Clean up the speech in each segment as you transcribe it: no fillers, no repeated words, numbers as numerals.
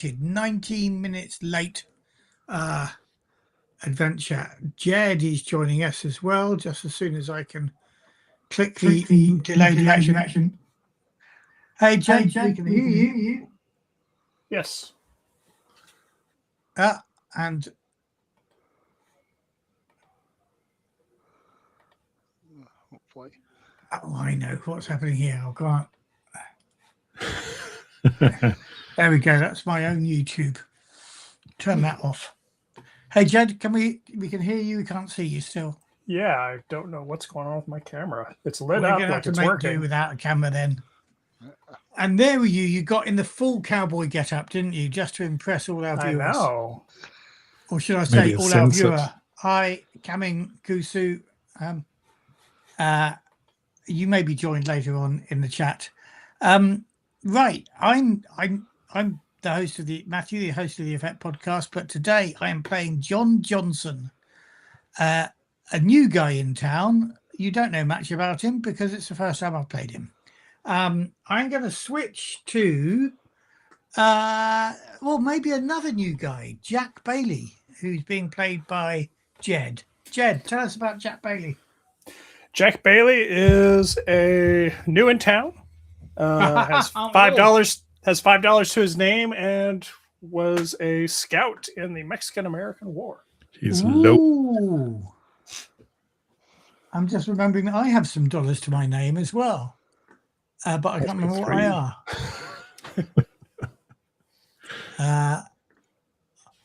19 minutes late adventure. Jed is joining us as well, just as soon as I can click the delay the action. Hey, Jed, we can hear you. Yes. And hopefully. Oh, I know what's happening here. I'll go on. There we go. That's my own YouTube. Turn that off. Hey, Jed, we can hear you. We can't see you still. Yeah, I don't know what's going on with my camera. It's lit We're up gonna like have it's to make working. do without a camera then. And there were you. You got in the full cowboy get-up, didn't you? Just to impress all our viewers. I know. Or should I say all our viewer? Hi, Kaming Kusu. You may be joined later on in the chat. Right, I'm the host of the host of the Effect podcast, but today I am playing John Johnson, a new guy in town. You don't know much about him because it's the first time I've played him. I'm going to switch to maybe another new guy, Jack Bailey, who's being played by Jed. Jed, tell us about Jack Bailey. Jack Bailey is a new in town. Has $5 to his name and was a scout in the Mexican-American War. He's low. I'm just remembering that I have some dollars to my name as well, but I can't remember what I are.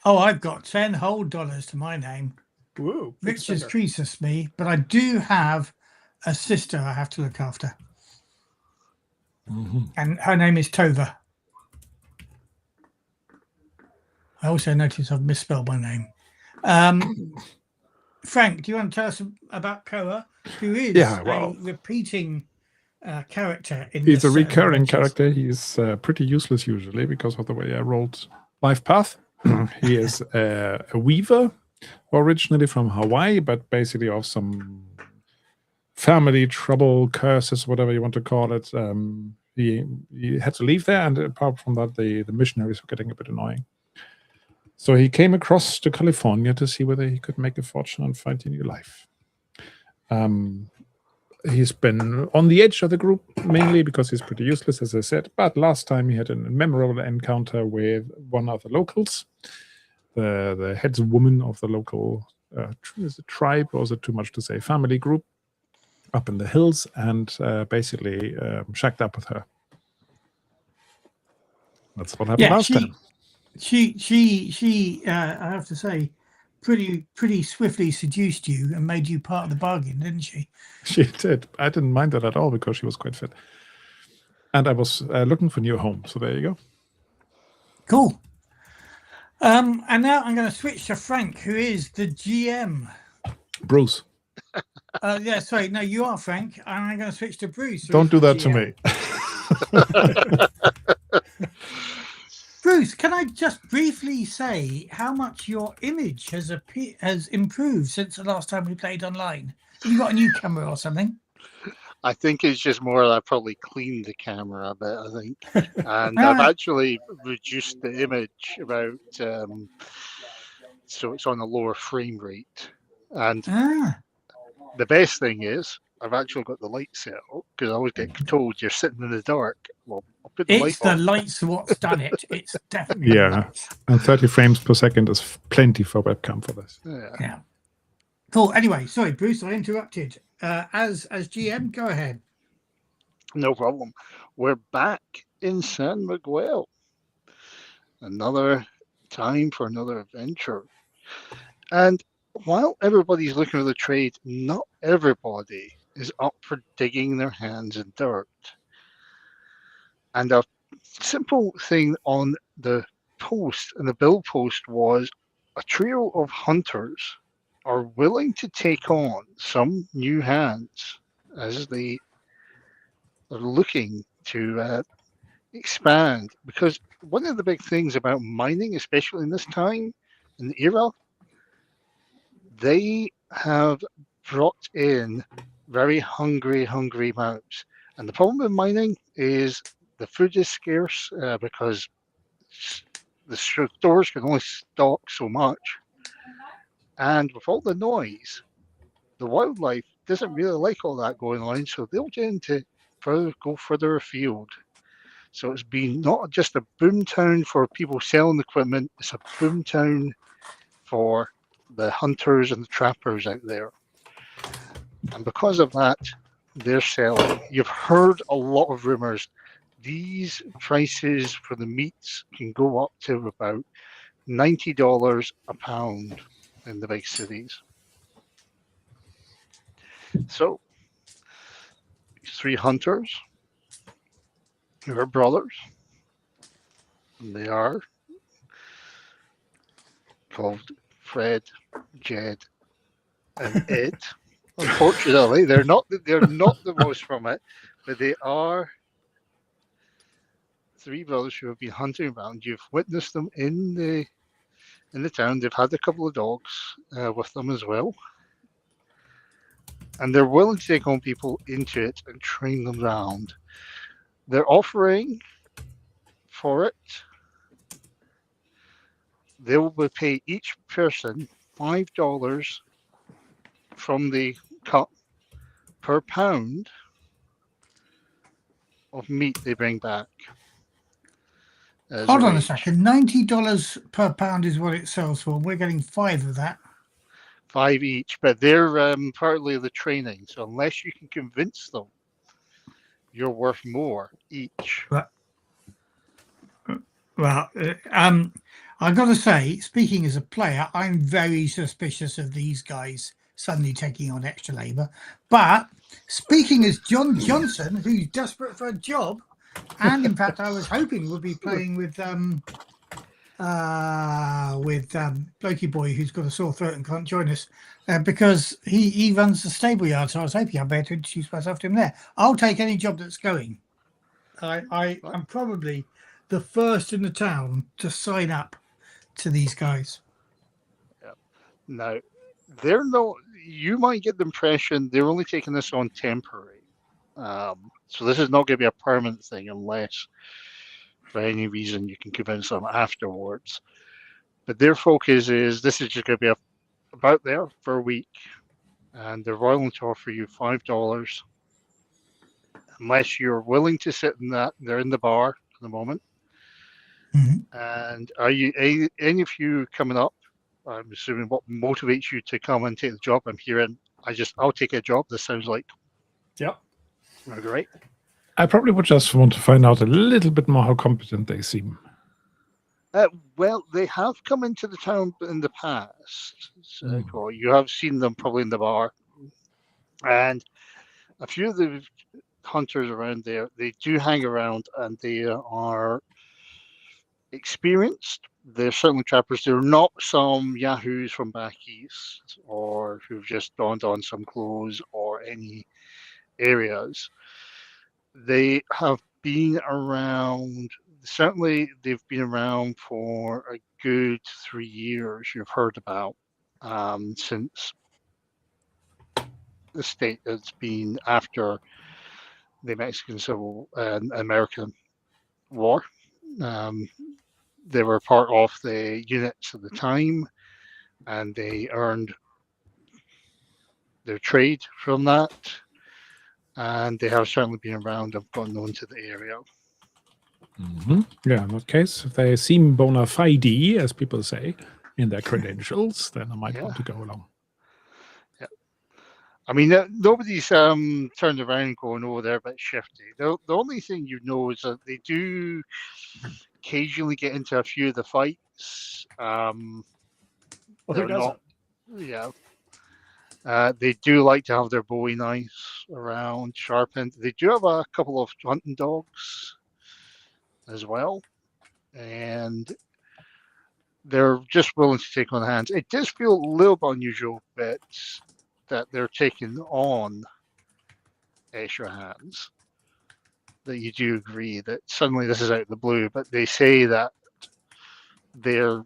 I've got 10 whole dollars to my name. Woo, Richard's Croesus me, but I do have a sister I have to look after. Mm-hmm. And her name is Tova. I also notice I've misspelled my name. Frank, do you want to tell us about Koa, who is a repeating character in He's a recurring character. He's pretty useless usually because of the way I rolled life path. He is a weaver, originally from Hawaii, but basically of some family trouble, curses, whatever you want to call it. He had to leave there, and apart from that, the missionaries were getting a bit annoying. So he came across to California to see whether he could make a fortune and find a new life. He's been on the edge of the group, mainly because he's pretty useless, as I said. But last time he had a memorable encounter with one of the locals, the headswoman of the local is it tribe, or is it too much to say, family group up in the hills, and basically shacked up with her. That's what happened last time. She I have to say, pretty swiftly seduced you and made you part of the bargain, didn't she? She did. I didn't mind that at all because she was quite fit. And I was looking for a new home, so there you go. Cool. And now I'm going to switch to Frank, who is the GM. Bruce. Yeah, sorry. No, you are Frank. And I'm going to switch to Bruce. Don't do that to me. Bruce, can I just briefly say how much your image has improved since the last time we played online? Have you got a new camera or something? I think it's just more that I probably cleaned the camera a bit, I think. And I've actually reduced the image about, so it's on a lower frame rate. And the best thing is, I've actually got the light set up, because I always get told you're sitting in the dark. Well, I'll put the light on. Lights what's done it. It's definitely and 30 frames per second is plenty for webcam for this. Yeah. Cool. Anyway, sorry, Bruce, I interrupted. As GM, go ahead. No problem. We're back in San Miguel. Another time for another adventure. And while everybody's looking for the trade, not everybody is up for digging their hands in dirt. And a simple thing on the post, and the bill post, was a trio of hunters are willing to take on some new hands as they are looking to expand. Because one of the big things about mining, especially in this time, in the era, they have brought in very hungry mouths. And the problem with mining is the food is scarce because the stores can only stock so much. And with all the noise, the wildlife doesn't really like all that going on, so they'll tend to go further afield. So it's been not just a boom town for people selling equipment, it's a boom town for the hunters and the trappers out there. And because of that, they're selling. You've heard a lot of rumors. These prices for the meats can go up to about $90 a pound in the big cities. So, 3 hunters who are brothers. And they are called Fred, Jed, and Ed. Unfortunately, they're not the most from it, but they are 3 brothers who have been hunting around. You've witnessed them in the town. They've had a couple of dogs with them as well, and they're willing to take on people into it and train them around. They're offering for it. They will pay each person $5 from the cut per pound of meat they bring back. Hold on a second. $90 per pound is what it sells for. We're getting 5 of that. 5 each, but they're partly the training. So unless you can convince them you're worth more each. Well, I've got to say, speaking as a player, I'm very suspicious of these guys suddenly taking on extra labour. But speaking as John Johnson, who's desperate for a job, and in fact, I was hoping we'd be playing with Blokey Boy, who's got a sore throat and can't join us, because he runs the stable yard. So I was hoping I'd better introduce myself to him there. I'll take any job that's going. I'm probably the first in the town to sign up to these guys. Yeah. Now, they're not. You might get the impression they're only taking this on temporary. So this is not going to be a permanent thing unless, for any reason, you can convince them afterwards. But their focus is this is just going to be about there for a week, and they're willing to offer you $5 unless you're willing to sit in that. They're in the bar at the moment. Mm-hmm. And are you any of you coming up? I'm assuming what motivates you to come and take the job. I'm hearing I'll take a job. This sounds like great. I probably would just want to find out a little bit more how competent they seem. Well, they have come into the town in the past. So you have seen them probably in the bar. And a few of the hunters around there, they do hang around and they are experienced. They're certainly trappers. They're not some yahoos from back east or who've just donned on some clothes or any areas. They have been around. Certainly, they've been around for a good 3 years. You've heard about since the state has been after the Mexican Civil and American War. They were part of the units at the time, and they earned their trade from that. And they have certainly been around and got known to the area. Mm-hmm. Yeah, in that case, if they seem bona fide, as people say, in their credentials, then I might want to go along. Yeah. I mean, nobody's turned around going, oh, they're a bit shifty. The only thing you know is that they do occasionally get into a few of the fights. Well, who doesn't? Yeah. They do like to have their Bowie knives around, sharpened. They do have a couple of hunting dogs as well. And they're just willing to take on hands. It does feel a little bit unusual that they're taking on extra hands. That you do agree that suddenly this is out of the blue, but they say that they're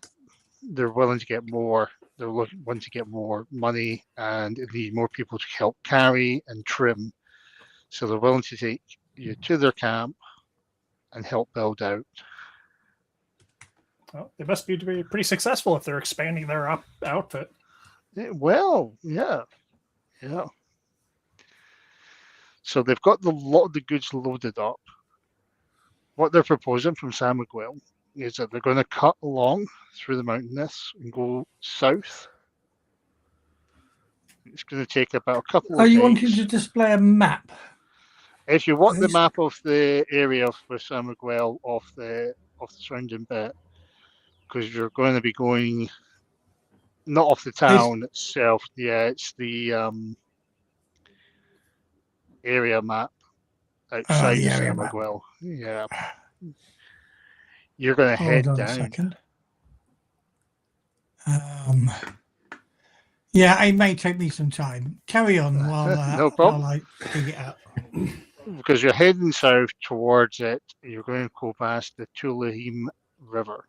willing to get more. They're wanting to get more money and need more people to help carry and trim. So they're willing to take you to their camp and help build out. Well, they must be to be pretty successful if they're expanding their outfit. Well, yeah. So they've got a lot of the goods loaded up. What they're proposing from San Miguel is that they're going to cut along through the mountainous and go south. It's going to take about a couple of Are days. you wanting to display a map? If you want the Yes. map of the area for San Miguel off the surrounding bit, because you're going to be going not off the town itself. Yeah, it's the area map outside the of area San map. Miguel. Yeah, you're going to head Hold on down. a second. Yeah, it may take me some time. Carry on while, No problem. while I dig it out. Because you're heading south towards it, you're going to go past the Tulahim River.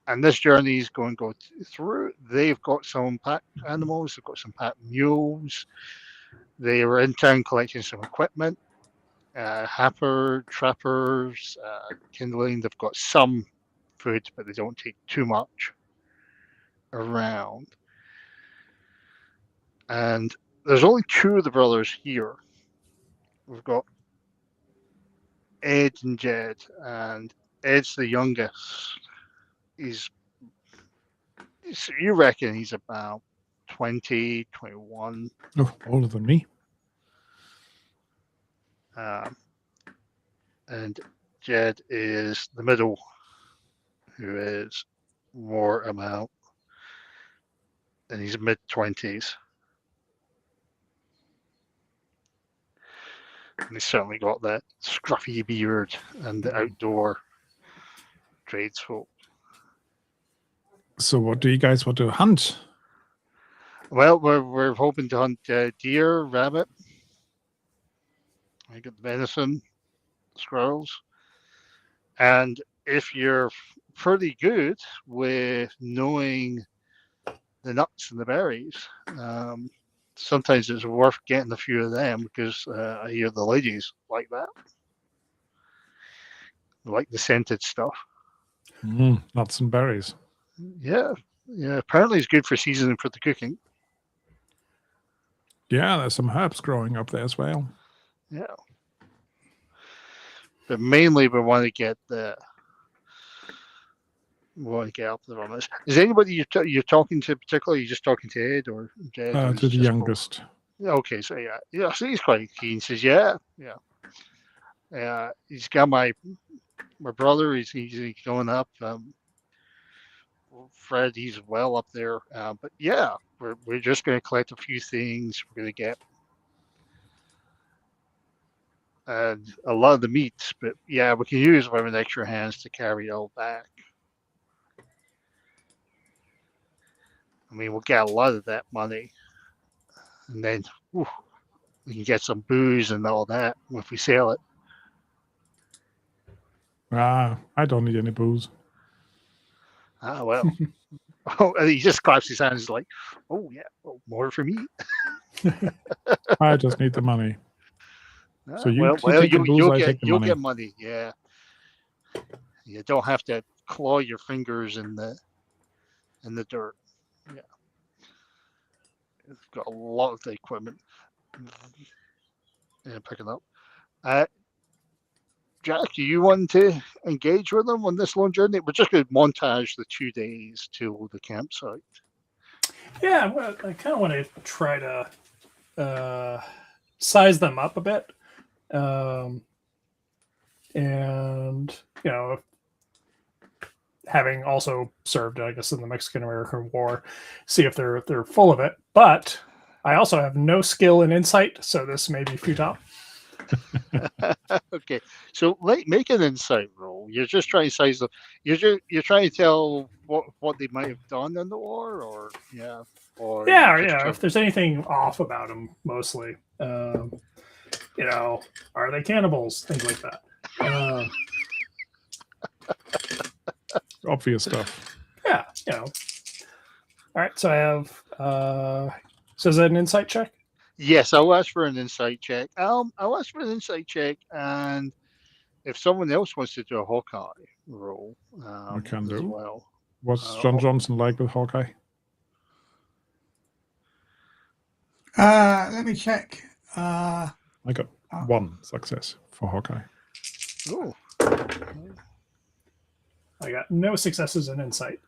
And this journey is going to go through. They've got some pack animals, they've got some pack mules. They were in town collecting some equipment, happer, trappers, kindling. They've got some food, but they don't take too much around. And there's only two of the brothers here. We've got Ed and Jed, and Ed's the youngest. You reckon he's about 20, 21. Oh, older than me. And Jed is the middle, who is more about in his mid-20s. And he's certainly got that scruffy beard and the outdoor tradesfolk. So what do you guys want to hunt? Well, we're hoping to hunt deer, rabbit. I get the venison, squirrels. And if you're pretty good with knowing the nuts and the berries, sometimes it's worth getting a few of them, because I hear the ladies like that. They like the scented stuff. Nuts and berries. Yeah. Apparently it's good for seasoning for the cooking. Yeah, there's some herbs growing up there as well. Yeah. But mainly we want to get up there on this. Is anybody you're talking to particularly? Are you just talking to Ed or Jed? Or To the youngest. Okay, so yeah. So he's quite keen. He says, yeah. He's got my brother. He's going up. Fred, he's well up there. But yeah, we're just going to collect a few things. We're going to get a lot of the meats, but yeah, we can use women extra hands to carry it all back. I mean, we'll get a lot of that money, and then we can get some booze and all that if we sell it. I don't need any booze. Ah, well. And he just claps his hands like, oh yeah, well, more for me. I just need the money. So you'll get money. Yeah, you don't have to claw your fingers in the dirt. Yeah, it's got a lot of the equipment. Yeah, picking up. Jack, do you want to engage with them on this long journey? We're just going to montage the 2 days to the campsite. Yeah, well, I kind of want to try to size them up a bit. And, having also served, I guess, in the Mexican-American War, see if they're full of it. But I also have no skill in insight, so this may be futile. Okay, so make an insight roll. You're just trying to size them. You're trying to tell what they might have done in the war, or if there's anything off about them, mostly. Are they cannibals? Things like that. Obvious stuff. Yeah, All right, so I have. So is that an insight check? Yes, I'll ask for an insight check. I'll ask for an insight check, and if someone else wants to do a Hawkeye role can as do. well. What's John Johnson like with Hawkeye? Let me check. I got 1 success for Hawkeye. Oh, I got no successes in insight.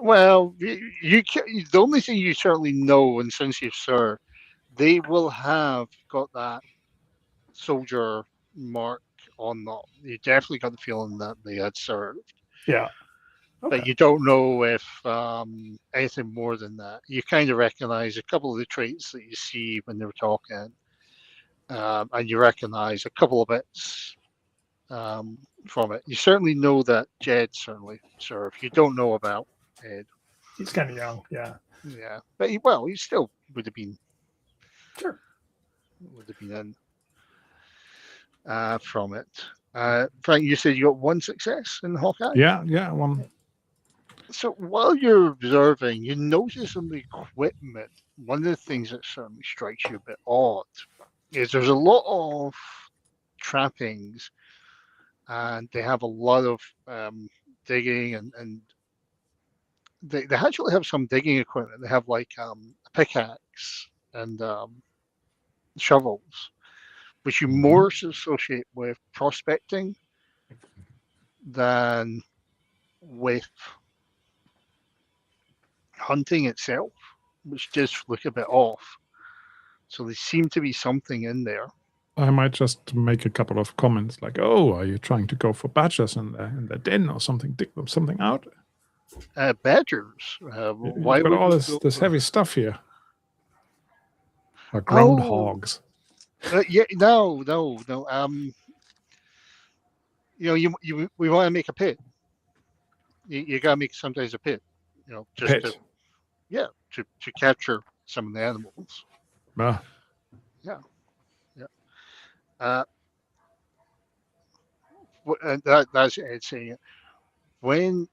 well, you can, the only thing you certainly know, and since you've served, they will have got that soldier mark on them. You definitely got the feeling that they had served. Yeah. Okay. But you don't know if anything more than that. You kind of recognize a couple of the traits that you see when they're talking, and you recognize a couple of bits from it. You certainly know that Jed certainly served. You don't know about Ed. He's kind of young. Yeah. Yeah, but he still would have been. Sure. Would have been in from it. Frank, you said you got 1 success in Hawkeye? Yeah, 1. So while you're observing, you notice on the equipment, one of the things that certainly strikes you a bit odd is there's a lot of trappings, and they have a lot of digging, and they actually have some digging equipment. They have like a pickaxe and shovels, which you more associate with prospecting than with hunting itself, which does look a bit off. So there seem to be something in there. I might just make a couple of comments like, "Oh, are you trying to go for badgers in the den or something? Dig them something out?" Badgers. Why You've got would all we this heavy stuff here? Or Oh. groundhogs. Yeah, no. We want to make a pit. You gotta make sometimes a pit. Just Pit. to capture some of the animals. Ah, That's Ed saying it. When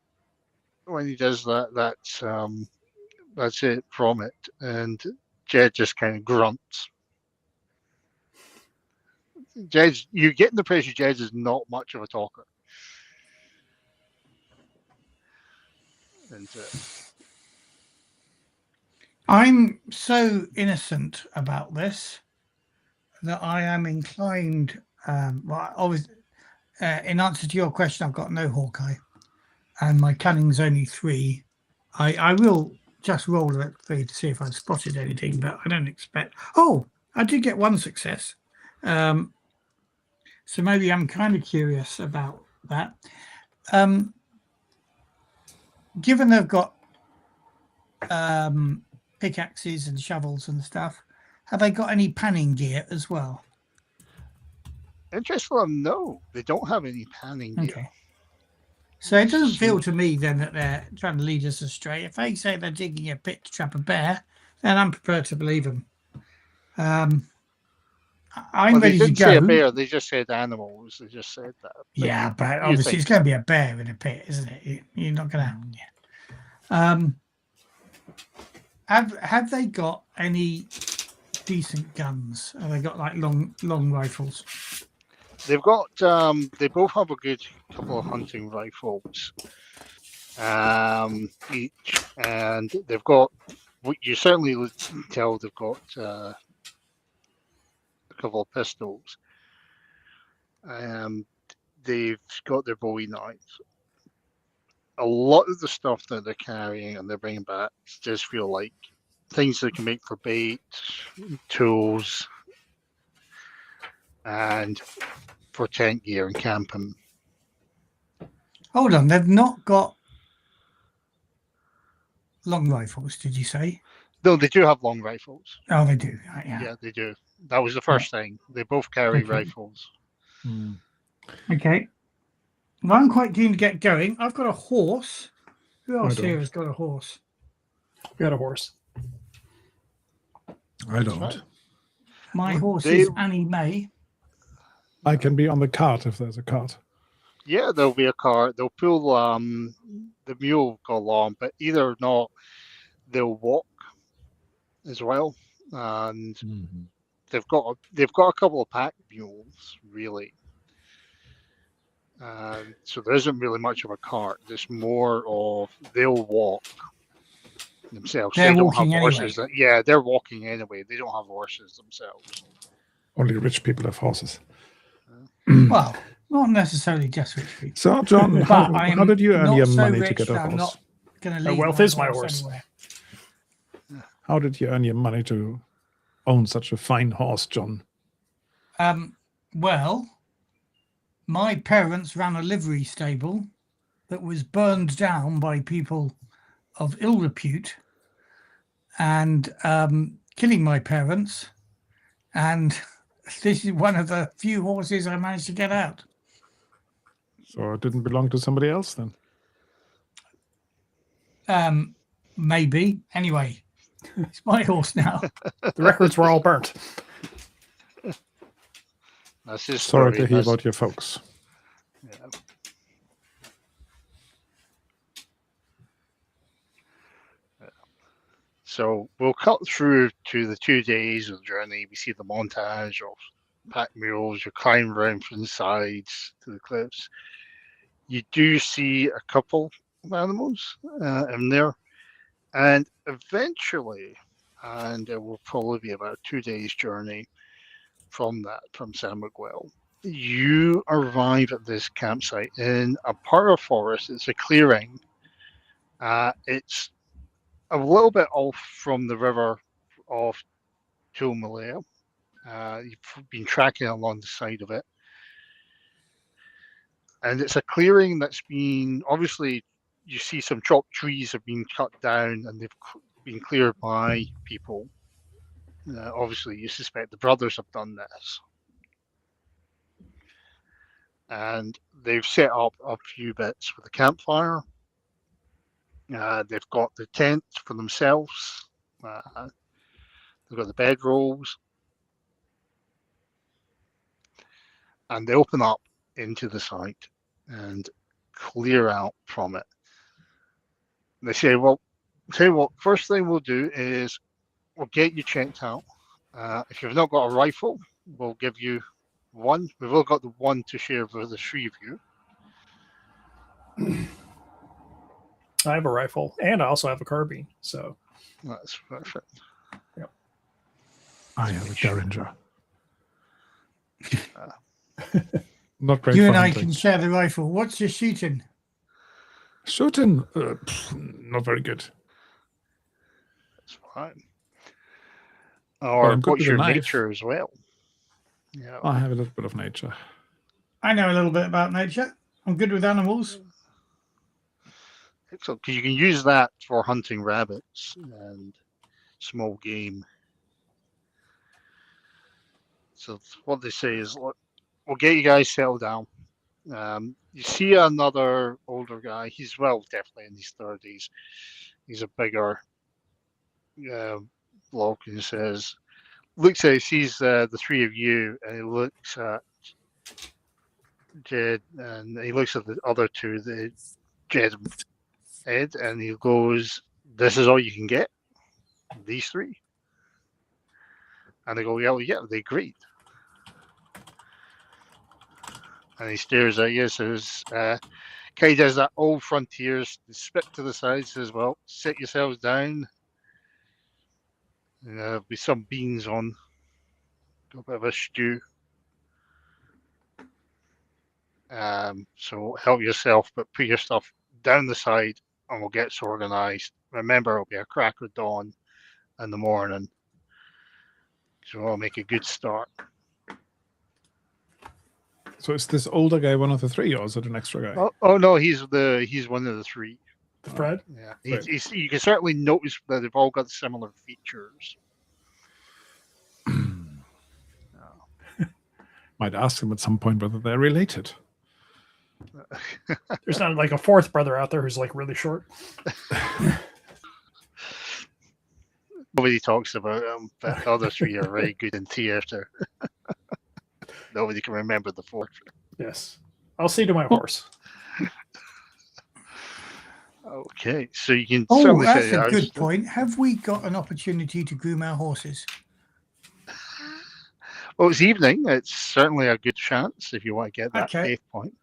he does that, that's it from it, and Jed just kind of grunts. You get the impression Jed is not much of a talker. And I'm so innocent about this that I am inclined. In answer to your question, I've got no Hawkeye, and my cunning's only 3. I will just roll at 3 to see if I've spotted anything, but I don't expect. Oh, I did get 1 success. So maybe I'm kind of curious about that. Given they've got pickaxes and shovels and stuff, have they got any panning gear as well? interesting, no, they don't have any panning gear. Okay. So it doesn't feel to me then that they're trying to lead us astray. If they say they're digging a pit to trap a bear, then I'm prepared to believe them. I'm ready to go. They didn't say a bear, they just said animals. They just said that. Yeah, but obviously it's going to be a bear in a pit, isn't it? You're not going to. Have they got any decent guns? Have they got like long rifles? They've got. They both have a good couple of hunting rifles, each, and they've got. You certainly would tell they've got a couple of pistols. They've got their Bowie knives. A lot of the stuff that they're carrying and they're bringing back just feel like things they can make for bait, tools, and for tent gear and camping. Hold on, they've not got long rifles, did you say? No, they do have long rifles. Oh, they do. Right, yeah. Yeah, they do. That was the first thing. They both carry rifles. Okay. Well, I'm quite keen to get going. I've got a horse. Who else don't. here has got a horse? We got a horse. I don't. My horse is Annie May. I can be on the cart if there's a cart. Yeah, there'll be a cart. They'll pull the mule go along, but either or not, they'll walk as well. And they've got a couple of pack mules, really. So there isn't really much of a cart. It's more of they'll walk themselves. They're They don't walking have anyway. horses. Yeah, they're walking anyway. They don't have horses themselves. Only rich people have horses. Well, not necessarily just rich people. So, John, But how did you earn not your so money rich to get a that I'm horse? not going to My leave wealth is my horse. anywhere. How did you earn your money to own such a fine horse, John? Well, my parents ran a livery stable that was burned down by people of ill repute and killing my parents. And this is one of the few horses I managed to get out. So it didn't belong to somebody else then? Maybe. Anyway, it's my horse now. The records were all burnt. That's his Sorry story. to hear about your folks. Yeah. So we'll cut through to the 2 days of the journey. We see the montage of pack mules. You climb around from the sides to the cliffs. You do see a couple of animals in there, and eventually, and it will probably be about 2 days journey from San Miguel. You arrive at this campsite in a part of forest. It's a clearing. It's a little bit off from the river of Tulmalea. You've been tracking along the side of it. And it's a clearing that's been, obviously, you see some chopped trees have been cut down and they've been cleared by people. Obviously, you suspect the brothers have done this. And they've set up a few bits with a campfire. They've got the tent for themselves. They've got the bedrolls. And they open up into the site and clear out from it. They say, well, tell you what, first thing we'll do is we'll get you checked out. If you've not got a rifle, we'll give you one. We've all got the one to share with the three of you. I have a rifle, and I also have a carbine. So That's perfect. Yep. I have a Derringer. Not great. You for and I hunting. can share the rifle. What's your shooting? Shooting, not very good. That's fine. But Or I'm good what's with a your knife. nature as well? Yeah. I have a little bit of nature. I know a little bit about nature. I'm good with animals. Excellent, because you can use that for hunting rabbits and small game. So what they say is, look, we'll get you guys settled down. You see another older guy. He's definitely in his 30s. He's a bigger bloke, and he sees the three of you, and he looks at Jed, and he looks at the other two, the Jed and Ed, and he goes, "This is all you can get, these three." And they go, "Yeah, they agreed." And he stares at you, says, Kay does that old frontiers, spit to the side, says, "Well, sit yourselves down. There'll be some beans on, a bit of a stew. So help yourself, but put your stuff down the side and we'll get organized. Remember, it'll be a crack of dawn in the morning. So we'll make a good start." So is this older guy one of the three, or is it an extra guy? Oh no, he's one of the three. Fred? Yeah, Right. you can certainly notice that they've all got similar features. Might ask him at some point whether they're related. There's not like a fourth brother out there who's like really short. Nobody talks about them, but the other three are very good in theatre. Nobody can remember the fourth. Yes. I'll see to my horse. Okay, so you can Oh, certainly that's say a good point. Have we got an opportunity to groom our horses? Well, it's evening. It's certainly a good chance if you want to get that Okay. faith point.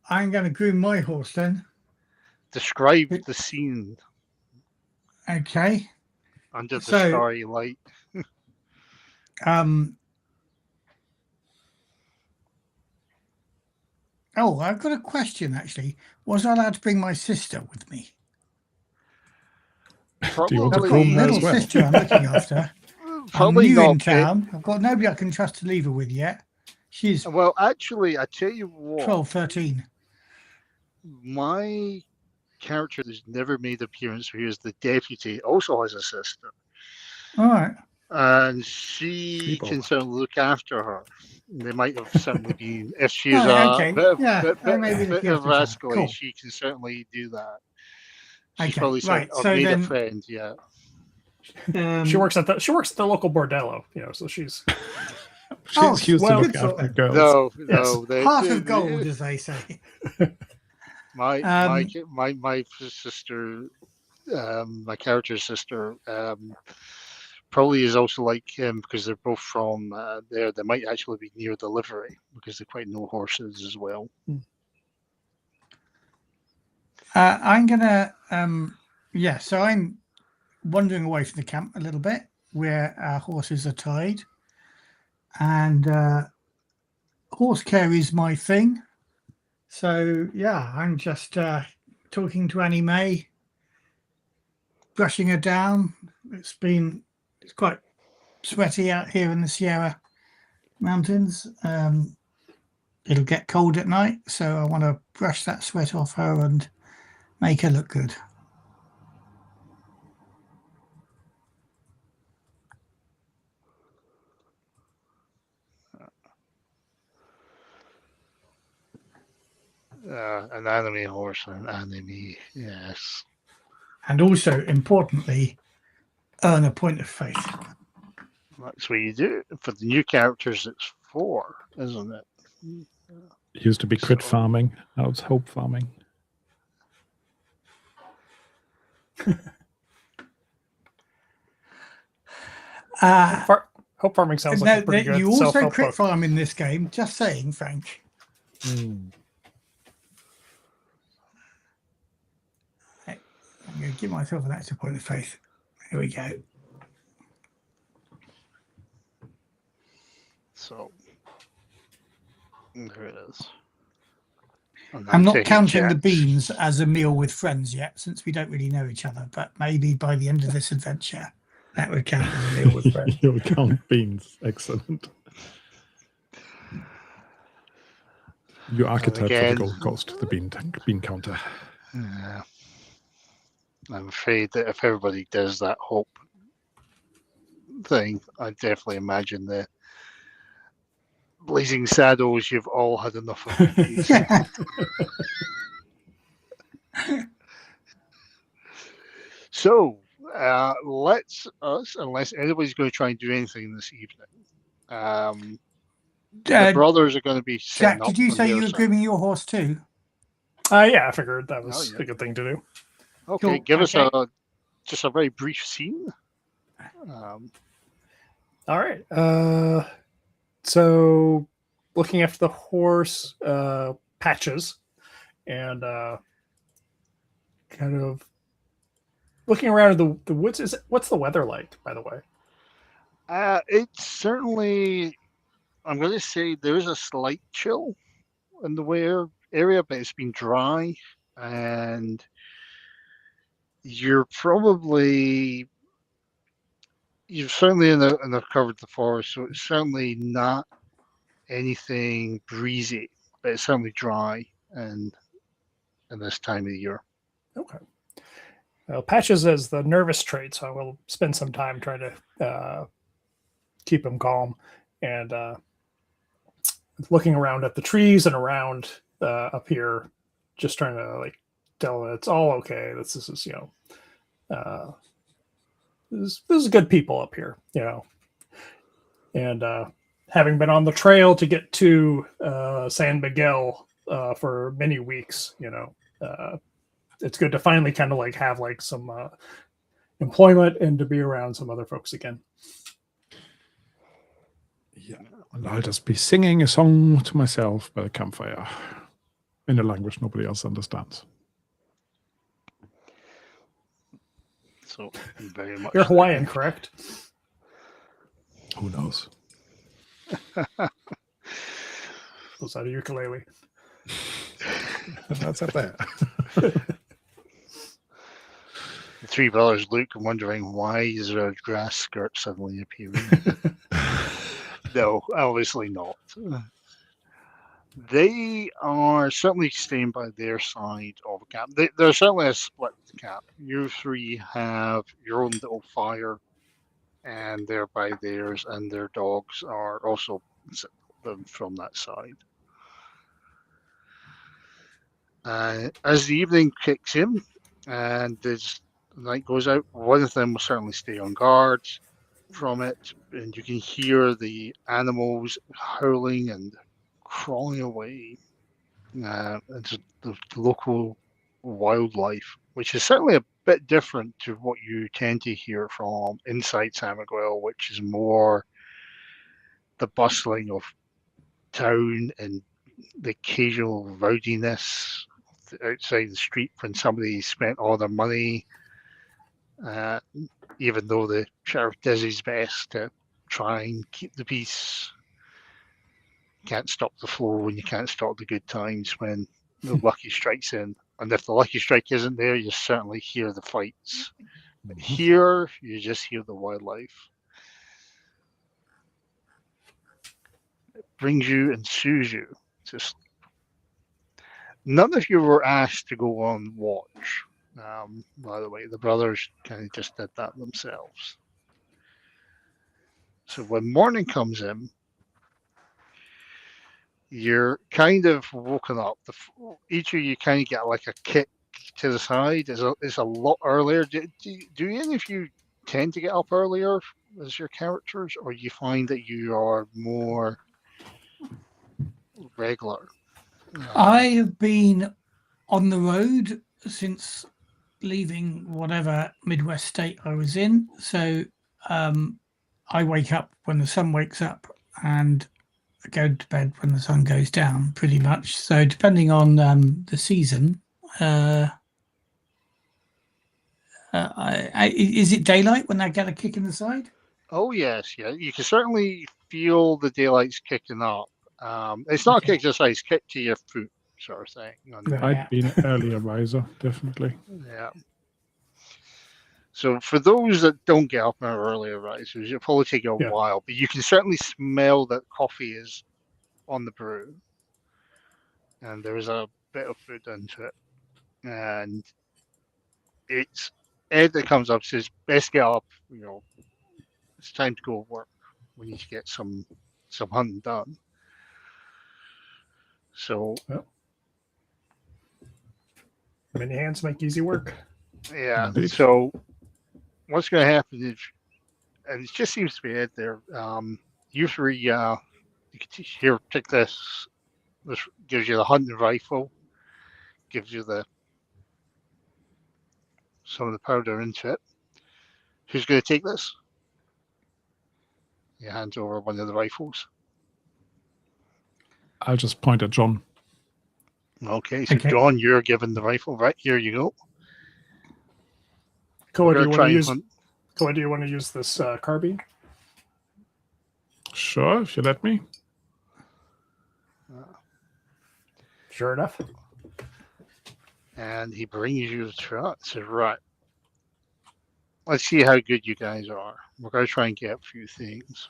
I'm going to groom my horse then. Describe the scene Okay. under the So- starry light. Oh, I've got a question actually. Was I allowed to bring my sister with me? Do you want I've to got a groom her little as well? sister I'm looking after. I'm Probably new not. in town. I've got nobody I can trust to leave her with yet. She's Well, actually, I tell you what. 12, 13. My character that's never made appearance, who is the deputy, also has a sister, All right. and she Sleep can over. certainly look after her. They might have certainly been, if she's Right, a okay. bit, Yeah, bit, I may be bit, bit looking of after her. rascally, Cool. she can certainly do that. She's Okay, probably right, or so made then- a friend, yeah. She works at the local bordello, so she's Oh, She's used well, to look good sort after of- girls. No. Heart of gold, as they say. My sister, my character's sister, probably is also like him because they're both from there. They might actually be near the livery because they quite know horses as well. I'm gonna so I'm wandering away from the camp a little bit where our horses are tied, and horse care is my thing. So yeah, I'm just talking to Annie Mae, brushing her down. It's quite sweaty out here in the Sierra Mountains. It'll get cold at night, so I want to brush that sweat off her and make her look good. An enemy horse, an enemy, yes. And also, importantly, earn a point of faith. That's what you do. For the new characters, it's 4, isn't it? It used to be crit So- farming. Now it's hope farming. hope farming sounds like a pretty good you also self-help crit book. farm in this game. Just saying, Frank. Mm. I'm going to give myself an extra point of faith. Here we go. So there it is. I'm not taking counting the checks. beans as a meal with friends yet, since we don't really know each other. But maybe by the end of this adventure, that would count as a meal with friends. You'll count beans. Excellent. You archetype for the again- Gold Coast, the bean counter. Yeah. I'm afraid that if everybody does that hope thing, I definitely imagine the blazing saddles you've all had enough of these. Yeah. So let's us, unless anybody's going to try and do anything this evening. The brothers are going to be setting Jack, up did you on say their you were side. grooming your horse too? Yeah, I figured that was Oh, yeah. a good thing to do. Okay, Cool, give us okay. just a very brief scene. All right. So looking after the horse, Patches, and kind of looking around in the woods. What's the weather like, by the way? It's certainly, I'm going to say there is a slight chill in the area, but it's been dry, and you've certainly in the covered the forest, so it's certainly not anything breezy, but it's certainly dry and in this time of the year. Okay. Well, Patches has the nervous trait, so I will spend some time trying to keep him calm and looking around at the trees and around up here, just trying to tell him it's all okay. This is this is good people up here, and having been on the trail to get to San Miguel for many weeks, it's good to finally kind of have some employment and to be around some other folks again. Yeah, and I'll just be singing a song to myself by the campfire. in a language nobody else understands. So very much. You're Hawaiian, correct? Who knows? Pulls out a ukulele. That's up there. The three brothers look, wondering why is there a grass skirt suddenly appearing. No, obviously not. They are certainly staying by their side of the camp. They're certainly a split camp. You three have your own little fire, and they're by theirs, and their dogs are also from that side. As the evening kicks in and the night goes out, one of them will certainly stay on guard from it, and you can hear the animals howling and crawling away into the local wildlife, which is certainly a bit different to what you tend to hear from inside San Miguel, which is more the bustling of town and the occasional rowdiness outside the street when somebody spent all their money, even though the sheriff does his best to try and keep the peace. Can't stop the flow when you can't stop the good times when the lucky strike's in. And if the lucky strike isn't there, you certainly hear the fights. But here, you just hear the wildlife. It brings you and soothes you to sleep. None of you were asked to go on watch. By the way, the brothers kind of just did that themselves. So when morning comes in, you're kind of woken up. Each of you kind of get like a kick to the side. It's a lot earlier. Do any of you tend to get up earlier as your characters, or you find that you are more regular? I have been on the road since leaving whatever Midwest state I was in. So I wake up when the sun wakes up and go to bed when the sun goes down, pretty much. So depending on the season, is it daylight when I get a kick in the side? Oh yes, yeah. You can certainly feel the daylight's kicking up. It's not a kick to the side; it's kick to your foot, sort of thing. I'd been an earlier riser, definitely. Yeah. So for those that don't get up an earlier risers, it'll probably take you a while, but you can certainly smell that coffee is on the brew, and there is a bit of food into it, and it's Ed that comes up says, "Best get up, it's time to go work. We need to get some hunting done." So many hands make easy work. Yeah. Indeed. So what's going to happen is, and it just seems to be Ed there. You three, you can here, take this. This gives you the hunting rifle. Gives you some of the powder into it. Who's going to take this? He hands over one of the rifles. I'll just point at John. Okay, so Okay. John, you're given the rifle. Right, here you go. Koa, do We're you gonna want try to and use? hunt. Koa, do you want to use this carbine? Sure, if you let me. Sure enough. And he brings you the truck. Says, right, let's see how good you guys are. We're going to try and get a few things.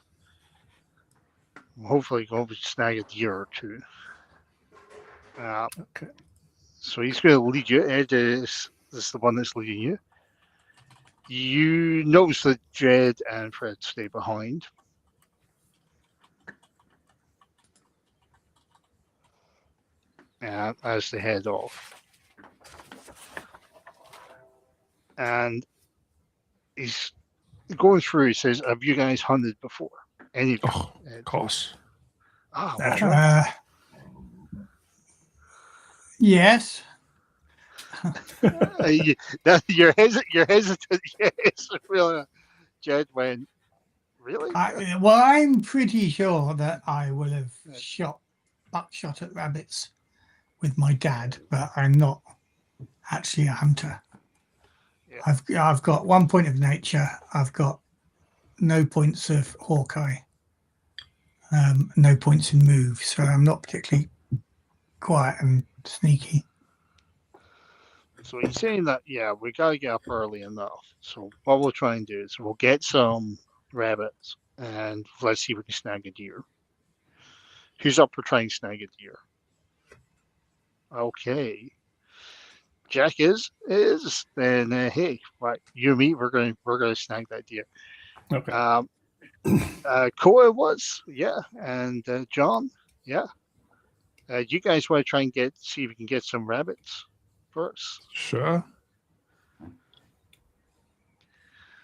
Hopefully, go over to snag a deer or two. Okay. So he's going to lead you. Ed is the one that's leading you. You notice that Jed and Fred stay behind. As they head off. And he's going through, he says, have you guys hunted before? Any of you? Oh, of course. Ah, well, Yes. you're hesitant. Yes, really. Jed went, really? Well, I'm pretty sure that I will have buckshot at rabbits with my dad, but I'm not actually a hunter. Yeah. I've got 1 point of nature. I've got no points of Hawkeye, no points in move, so I'm not particularly quiet and sneaky. So he's saying that, yeah, we got to get up early enough. So what we'll try and do is we'll get some rabbits and let's see if we can snag a deer. Who's up for trying to snag a deer? Okay. Jack is. Then hey, right, you and me, we're gonna snag that deer. Okay. Koa was, yeah, and John, yeah. You guys want to try and see if we can get some rabbits first? Sure.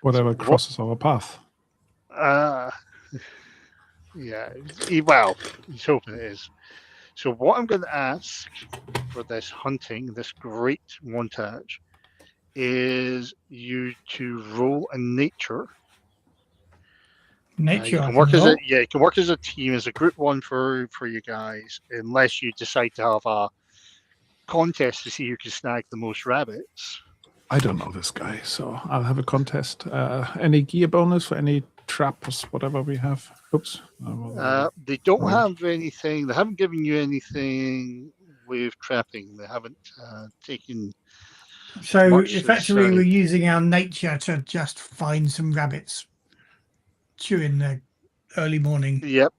Whatever crosses our path. Yeah. Well, he's hoping it is. So what I'm going to ask for this hunting, this great montage, is you to roll a nature. Nature. You can work as a team, as a group one for you guys, unless you decide to have a contest to see who can snag the most rabbits. I don't know this guy, so I'll have a contest. Any gear bonus for any traps, whatever we have? Oops. They don't have anything. They haven't given you anything with trapping. They haven't taken. So much effectively, aside. we're using our nature to just find some rabbits during the early morning. Yep.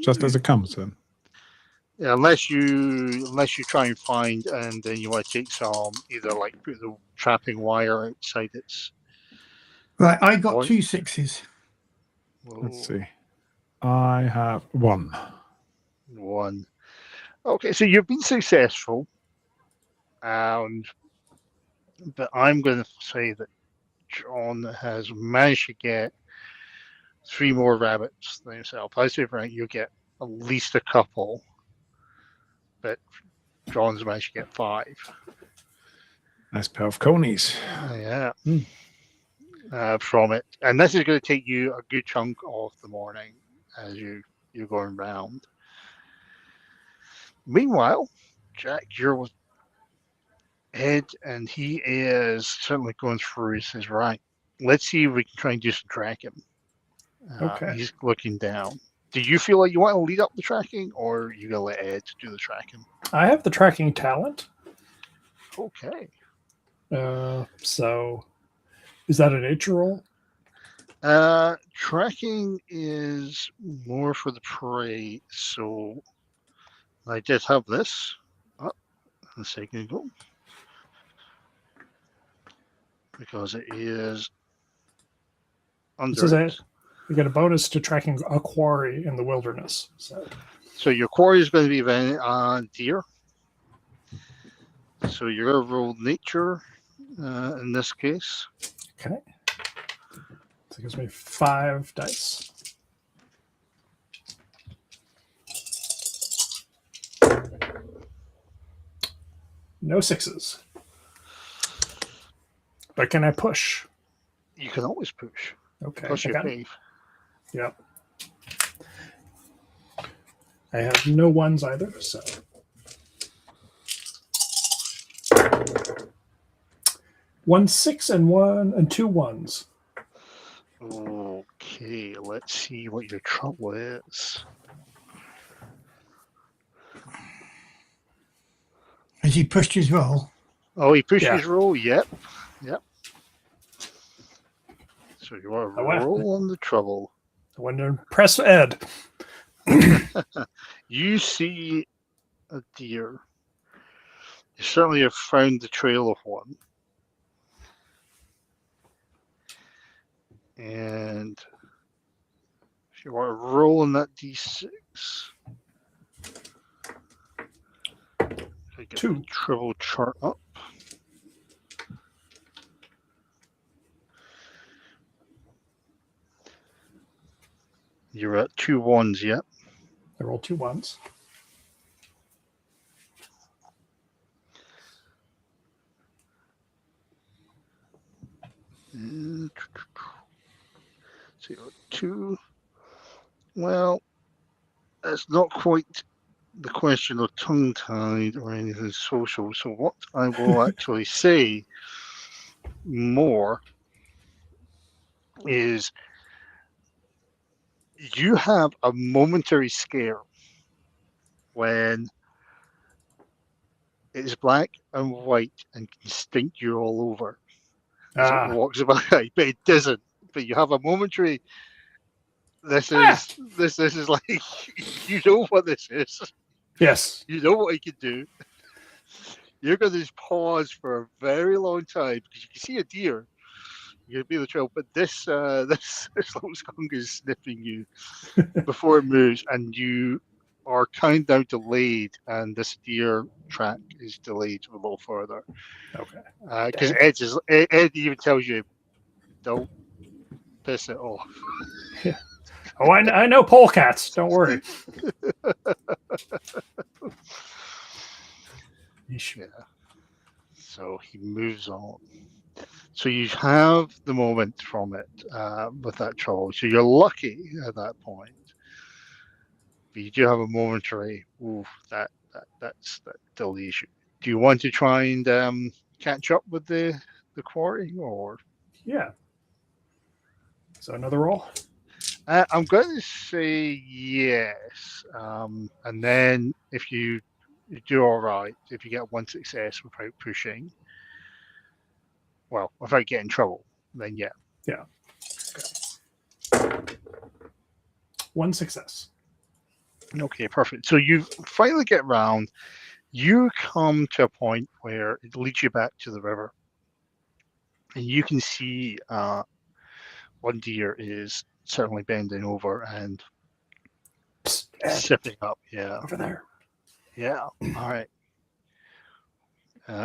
Just as it comes, then. Yeah, unless you try and find, and then you want to take some, either like put the trapping wire outside its. Right, I got point. 2 6s. Let's see. I have 1. 1. Okay, so you've been successful, but I'm going to say that John has managed to get 3 more rabbits than himself. I say, Frank, you'll get at least a couple, but John's managed to get 5. Nice pair of conies. Yeah. From it, and this is going to take you a good chunk of the morning as you're going round. Meanwhile, Jack, you're with Ed, and he is certainly going through. He says, "Right, let's see if we can try and do some tracking." Okay. He's looking down. Do you feel like you want to lead up the tracking, or are you gonna let Ed do the tracking? I have the tracking talent. Okay. So is that a nature roll? Tracking is more for the prey, so I did have this up a second ago because it is under. You get a bonus to tracking a quarry in the wilderness. So your quarry is going to be deer. So you're going to roll nature in this case. Okay. So it gives me 5 dice. No 6s. But can I push? You can always push. Okay. Plus your 5. Yep. I have no 1s either, so. One 6 and 2 1s. Okay, let's see what your trouble is. Has he pushed his roll? Oh, he pushed his roll? Yep. So you want to roll on the trouble. I want to impress Ed. You see a deer. You certainly have found the trail of one. And if you want to roll on that d6, I get 2. the trouble chart up. You're at 2 1s, yep. I roll 2 1s. So you're 2. Well, that's not quite the question of tongue-tied or anything social. So what I will actually say more is you have a momentary scare when it's black and white and can stink you all over as it walks by, but it doesn't. But you have a momentary. This is like you know what this is. Yes. You know what it can do. You're going to just pause for a very long time because you can see a deer. You're going to be able to trail, but this little skunk is sniffing you before it moves, and you are counting down delayed, and this deer track is delayed a little further. Okay. Because Ed even tells you, don't piss it off. Yeah. Oh, I know polecats. Don't worry. Yeah. So he moves on. So you have the moment from it with that troll. So you're lucky at that point. But you do have a momentary. Ooh, that's still the issue. Do you want to try and catch up with the quarry, or? Yeah. So another roll? I'm going to say yes. And then if you do all right, if you get one success without pushing, well, without getting in trouble, then yeah. Yeah. Okay. One success. Okay, perfect. So you finally get round. You come to a point where it leads you back to the river. And you can see one deer is certainly bending over and sipping up. Yeah. Over there. Yeah. All right.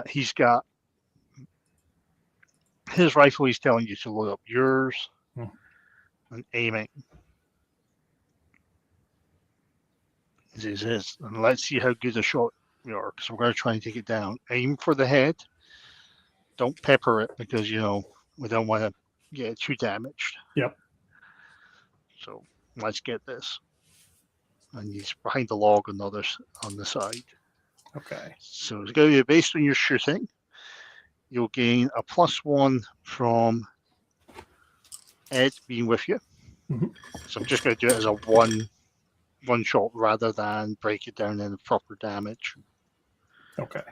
He's got his rifle. He's telling you to load up yours and aiming. This is, and let's see how good a shot you are, because we're going to try and take it down. Aim for the head. Don't pepper it, because we don't want to get too damaged. Yep. So let's get this. And he's behind the log on the side. Okay. So it's going to be based on your shooting. You'll gain a +1 from Ed being with you. Mm-hmm. So I'm just going to do it as a one shot rather than break it down into proper damage. Okay.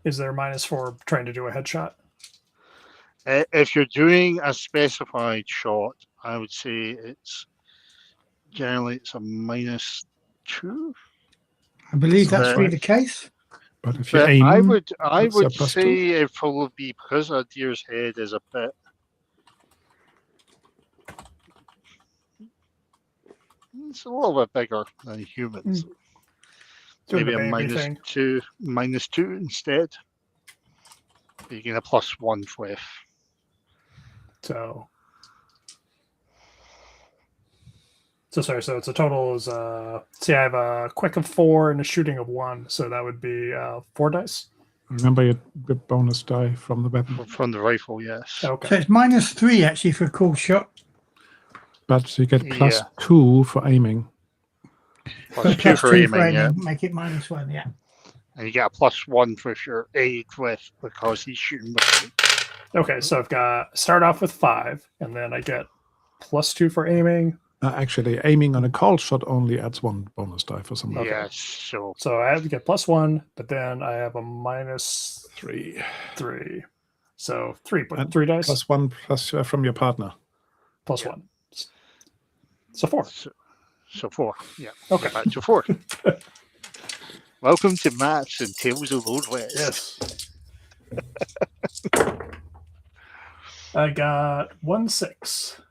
Is there a minus for trying to do a headshot? If you're doing a specified shot, I would say it's generally it's a -2. I believe that's be the case. But if you aim, I would +2. say it'd probably be, because a deer's head is a bit. It's a little bit bigger than humans. Maybe a -2 instead. You get a +1 with. So sorry. So it's a total is see, I have a quick of 4 and a shooting of 1, so that would be 4 dice. Remember your bonus die from the weapon. From the rifle, yes. Okay. So it's -3 actually for a cool shot. But you get +2 for aiming. +2 for aiming, yeah. Make it -1, yeah. And you get a +1 for your aid with, because he's shooting with you. Okay, so I've got start off with 5, and then I get +2 for aiming. Actually, aiming on a call shot only adds 1 bonus die for some reason. Yeah, so I have to get +1, but then I have a -3. So 3, but 3 dice. +1 plus from your partner. +1. So 4. So 4, yeah. Okay. Back to 4. Welcome to Maths and Tales of Old West. Yes. I got 1 6.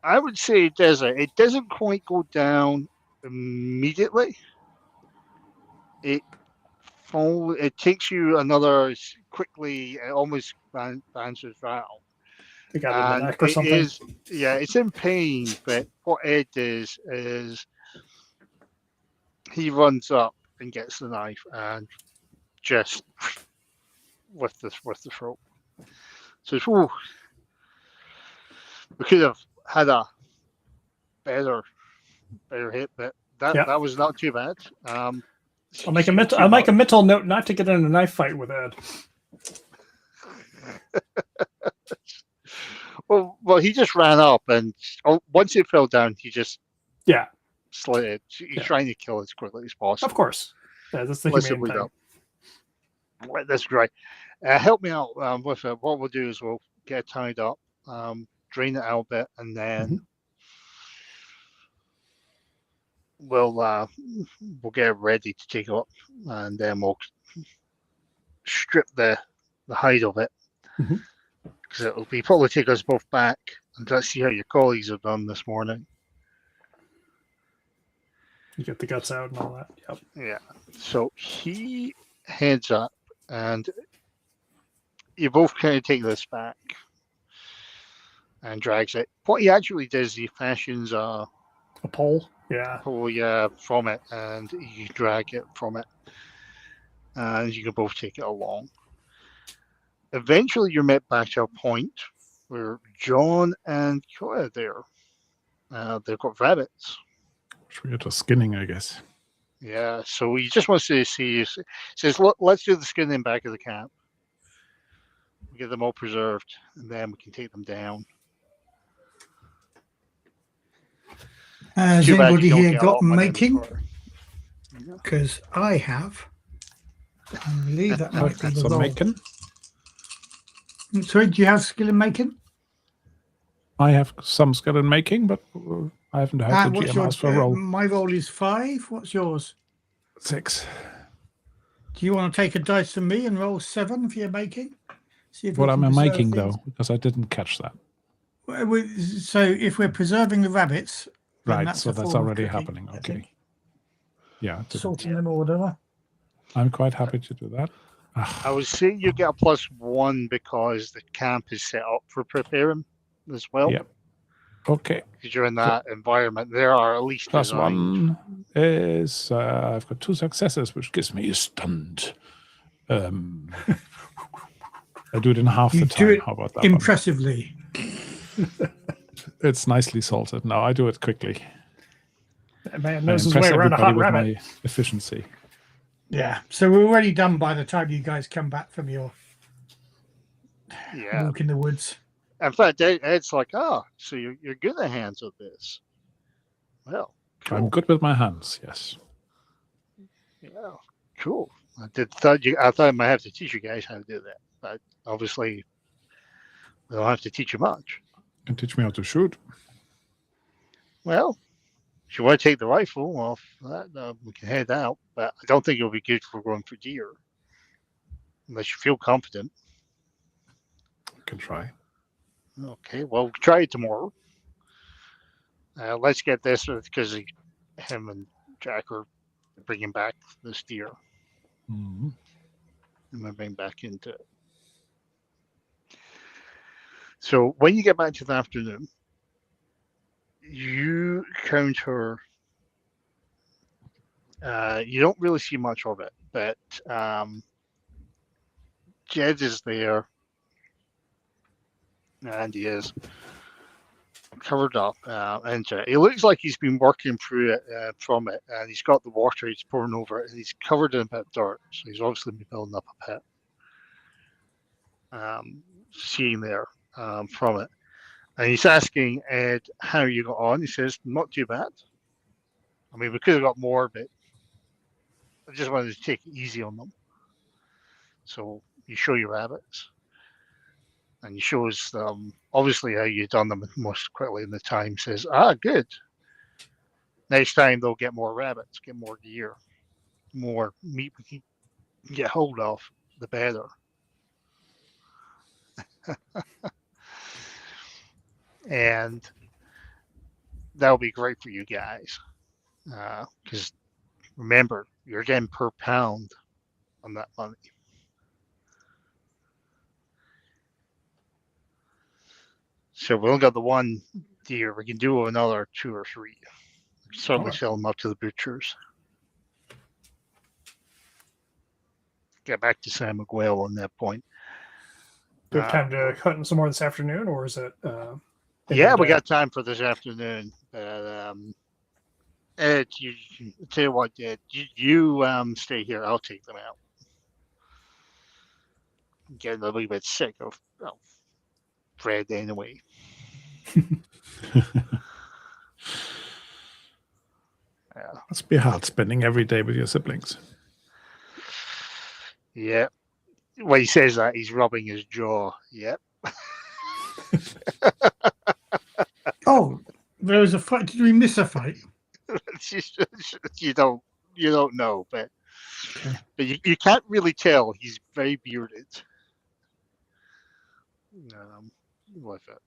I would say it doesn't quite go down immediately. It takes you another quickly. It almost bounces round. You got it in the neck or something. It's in pain. But what Ed does is he runs up and gets the knife and just with the throat. So we could have had a better better hit, but that Yep. that was not too bad. I'll make a mental note not to get in a knife fight with Ed. Well, he just ran up, and once it fell down, he just slit it. He's trying to kill it as quickly as possible. Of course. Yeah, that's the humane thing. That's great. Help me out with it. What we'll do is we'll get it tied up, drain it out a bit, and then we'll get it ready to take it up, and then we'll strip the hide of it. Because it'll probably take us both back, and let's see how your colleagues have done this morning. You get the guts out and all that. Yep. Yeah. So he heads up, and you both kind of take this back and drags it. What he actually does, he fashions a pole. Yeah. Pole, from it, and you drag it from it, and you can both take it along. Eventually, you're met back to a point where John and Koya are there. They've got rabbits. We're just skinning, I guess. Yeah, so he just wants to see. Says, "Let's do the skinning back of the camp. We get them all preserved, and then we can take them down." Has Too bad anybody you don't here get a lot got of money making? for it. Because I have. I believe that might be the Some role. making. Sorry, do you have skill in making? I have some skill in making, but I haven't had the What's GM ask for a your, roll. my roll is 5. What's yours? 6. Do you want to take a dice from me and roll 7 for your making? See if we What am can I preserve making, things. though? Because I didn't catch that. So if we're preserving the rabbits, then Right, that's so a that's form of already cooking, happening. I Okay. think. Yeah, I didn't. Sorting them or whatever. I'm quite happy to do that. I would say you get a +1 because the camp is set up for preparing as well. Yep. Okay. Because you're in that environment, there are at least +1 is I've got 2 successes, which gives me a stunned. I do it in half You the do time. it How about that? impressively. It's nicely salted. No, I do it quickly. That man I knows his impress way around a everybody hot with rabbit. my efficiency. Yeah. So we're already done by the time you guys come back from your walk in the woods. In fact, Ed's like, so you're good at hands with this. Well, cool. I'm good with my hands, yes. Yeah, cool. I thought I might have to teach you guys how to do that, but obviously, we don't have to teach you much. You can teach me how to shoot. Well, if you want to take the rifle off that, we can head out, but I don't think it'll be good for going for deer, unless you feel confident. I can try. Okay, well, try it tomorrow. Let's get this because him and Jack are bringing back this deer. Mm-hmm. And we're bring back into it. So when you get back to the afternoon, you counter. You don't really see much of it, but Jed is there, and he is covered up, and it looks like he's been working through it from it, and he's got the water he's pouring over it, and he's covered in a bit of dirt, so he's obviously been building up a pit. Seeing there from it, and he's asking Ed how you got on. He says, "Not too bad. I mean, we could have got more, but I just wanted to take it easy on them." So you show your rabbits. And he shows them obviously how you've done them most quickly in the time. Says, good. Next time they'll get more rabbits, get more gear, more meat we can get hold of, the better. And that'll be great for you guys. Because remember, you're getting per pound on that money. So we only got the one deer. We can do another 2 or 3. We can certainly sell them up to the butchers. Get back to San Miguel on that point. Do we have time to hunt some more this afternoon, or is it? Yeah, we got time for this afternoon. You tell you what, you stay here. I'll take them out. I'm getting a little bit sick of Fred anyway. Yeah. Must be hard spending every day with your siblings. Yeah. When he says that, he's rubbing his jaw. Yep. Oh, there was a fight. Did we miss a fight? you don't know, but Okay. but you can't really tell. He's very bearded. With it.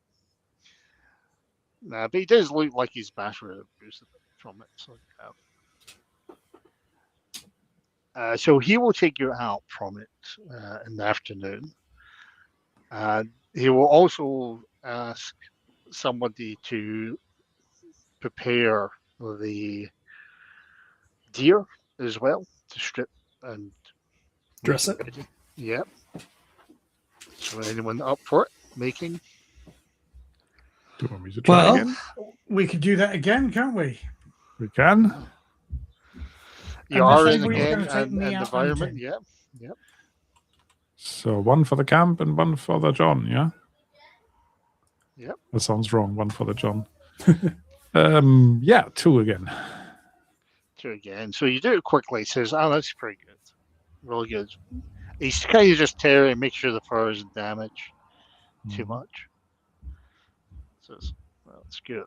Nah, but he does look like he's battered from it. So he will take you out from it in the afternoon. He will also ask somebody to prepare the deer as well, to strip and Dress it. ready. Yep. So anyone up for it? Making? Do you want me to try Well, again? we could do that again, can't we? We can. You And are the in same way you're again gonna take and me out environment. hunting. Yeah. Yep. So one for the camp and one for the John, yeah? Yep. That sounds wrong. One for the John. Yeah, two again. Two again. So you do it quickly. He says, "Oh, that's pretty good. Really good." He's kind of just tearing, make sure the fur isn't damaged too much. Says, "Well, that's good."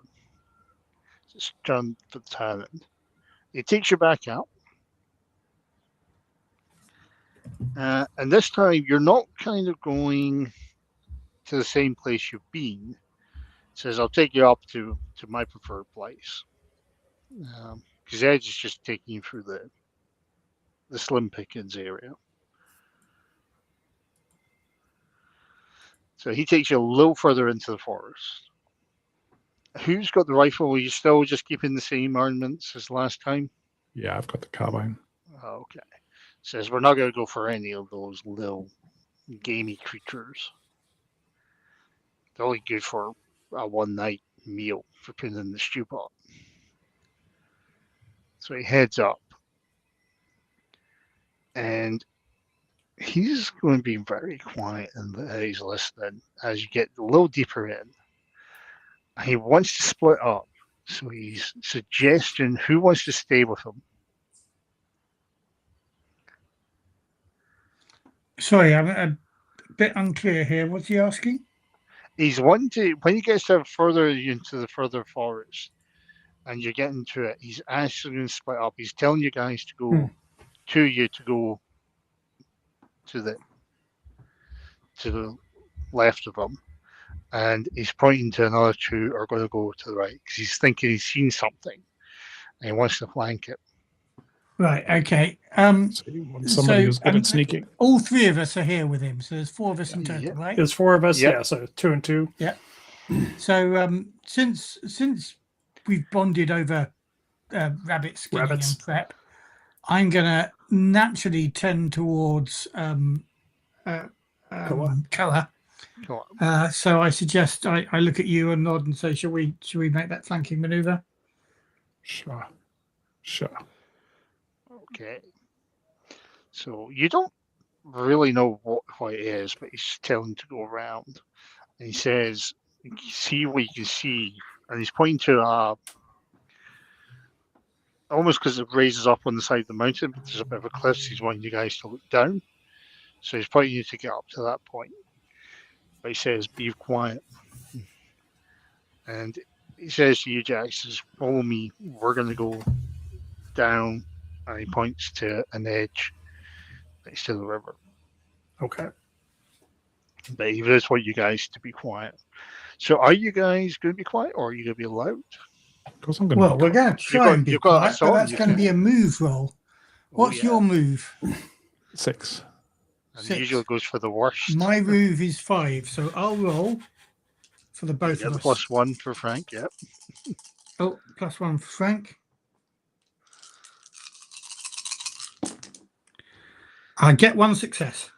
Just turn for the talent. He takes you back out. And this time you're not kind of going to the same place you've been. He says, "I'll take you up to my preferred place." Because Edge is just taking you through the Slim Pickens area. So he takes you a little further into the forest. Who's got the rifle? Are you still just keeping the same armaments as last time? Yeah, I've got the carbine. Okay. Says we're not going to go for any of those little gamey creatures. They're only good for a one-night meal for putting in the stew pot. So he heads up. And he's going to be very quiet and he's listening as you get a little deeper in. He wants to split up. So he's suggesting who wants to stay with him. Sorry, I'm a bit unclear here. What's he asking? He's wanting to, when he gets further into the further forest and you're getting to it, he's actually going to split up. He's telling you guys to go to go to the left of him. And he's pointing to another two are going to go to the right because he's thinking he's seen something and he wants to flank it. Right, okay. So you want somebody who's good at sneaking. All three of us are here with him, so there's four of us in total, Yep. right? There's four of us. Yep. Yeah, so 2 and 2. Yeah. So since we've bonded over rabbit skinning Rabbits. and prep, I'm gonna naturally tend towards Koa. Go on. So I suggest I look at you and nod and say, shall we make that flanking maneuver? Sure. Okay. So you don't really know what it is, but he's telling to go around. And he says, see what you can see. And he's pointing to almost because it raises up on the side of the mountain, but there's a bit of a cliff. So he's wanting you guys to look down. So he's pointing you to get up to that point. But he says, be quiet. And he says to you, Jack, says, follow me. We're going to go down. And he points to an edge next to the river. Okay. But he does want you guys to be quiet. So are you guys going to be quiet or are you going to be loud? Because I'm going Well, we're going to try and be you've got a quiet, song, but that's you going to can. be a move roll. What's your move? 6. And 6. usually it goes for the worst. My move is 5, so I'll roll for the both Yeah, of us. +1 for Frank, yep. Oh, +1 for Frank. I get 1 success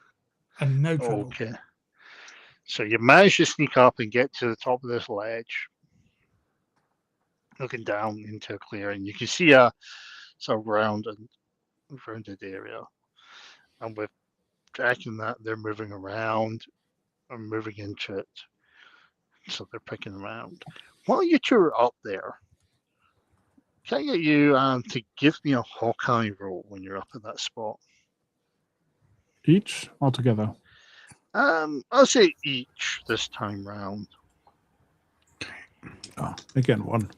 and no trouble. Okay. So you manage to sneak up and get to the top of this ledge. looking down into a clearing. You can see a sort of rounded area, and with Jack and that, they're moving around and moving into it, so they're picking around. While you two are up there, can I get you to give me a Hawkeye roll when you're up at that spot? Each or together? I'll say each this time round. Oh, again, 1.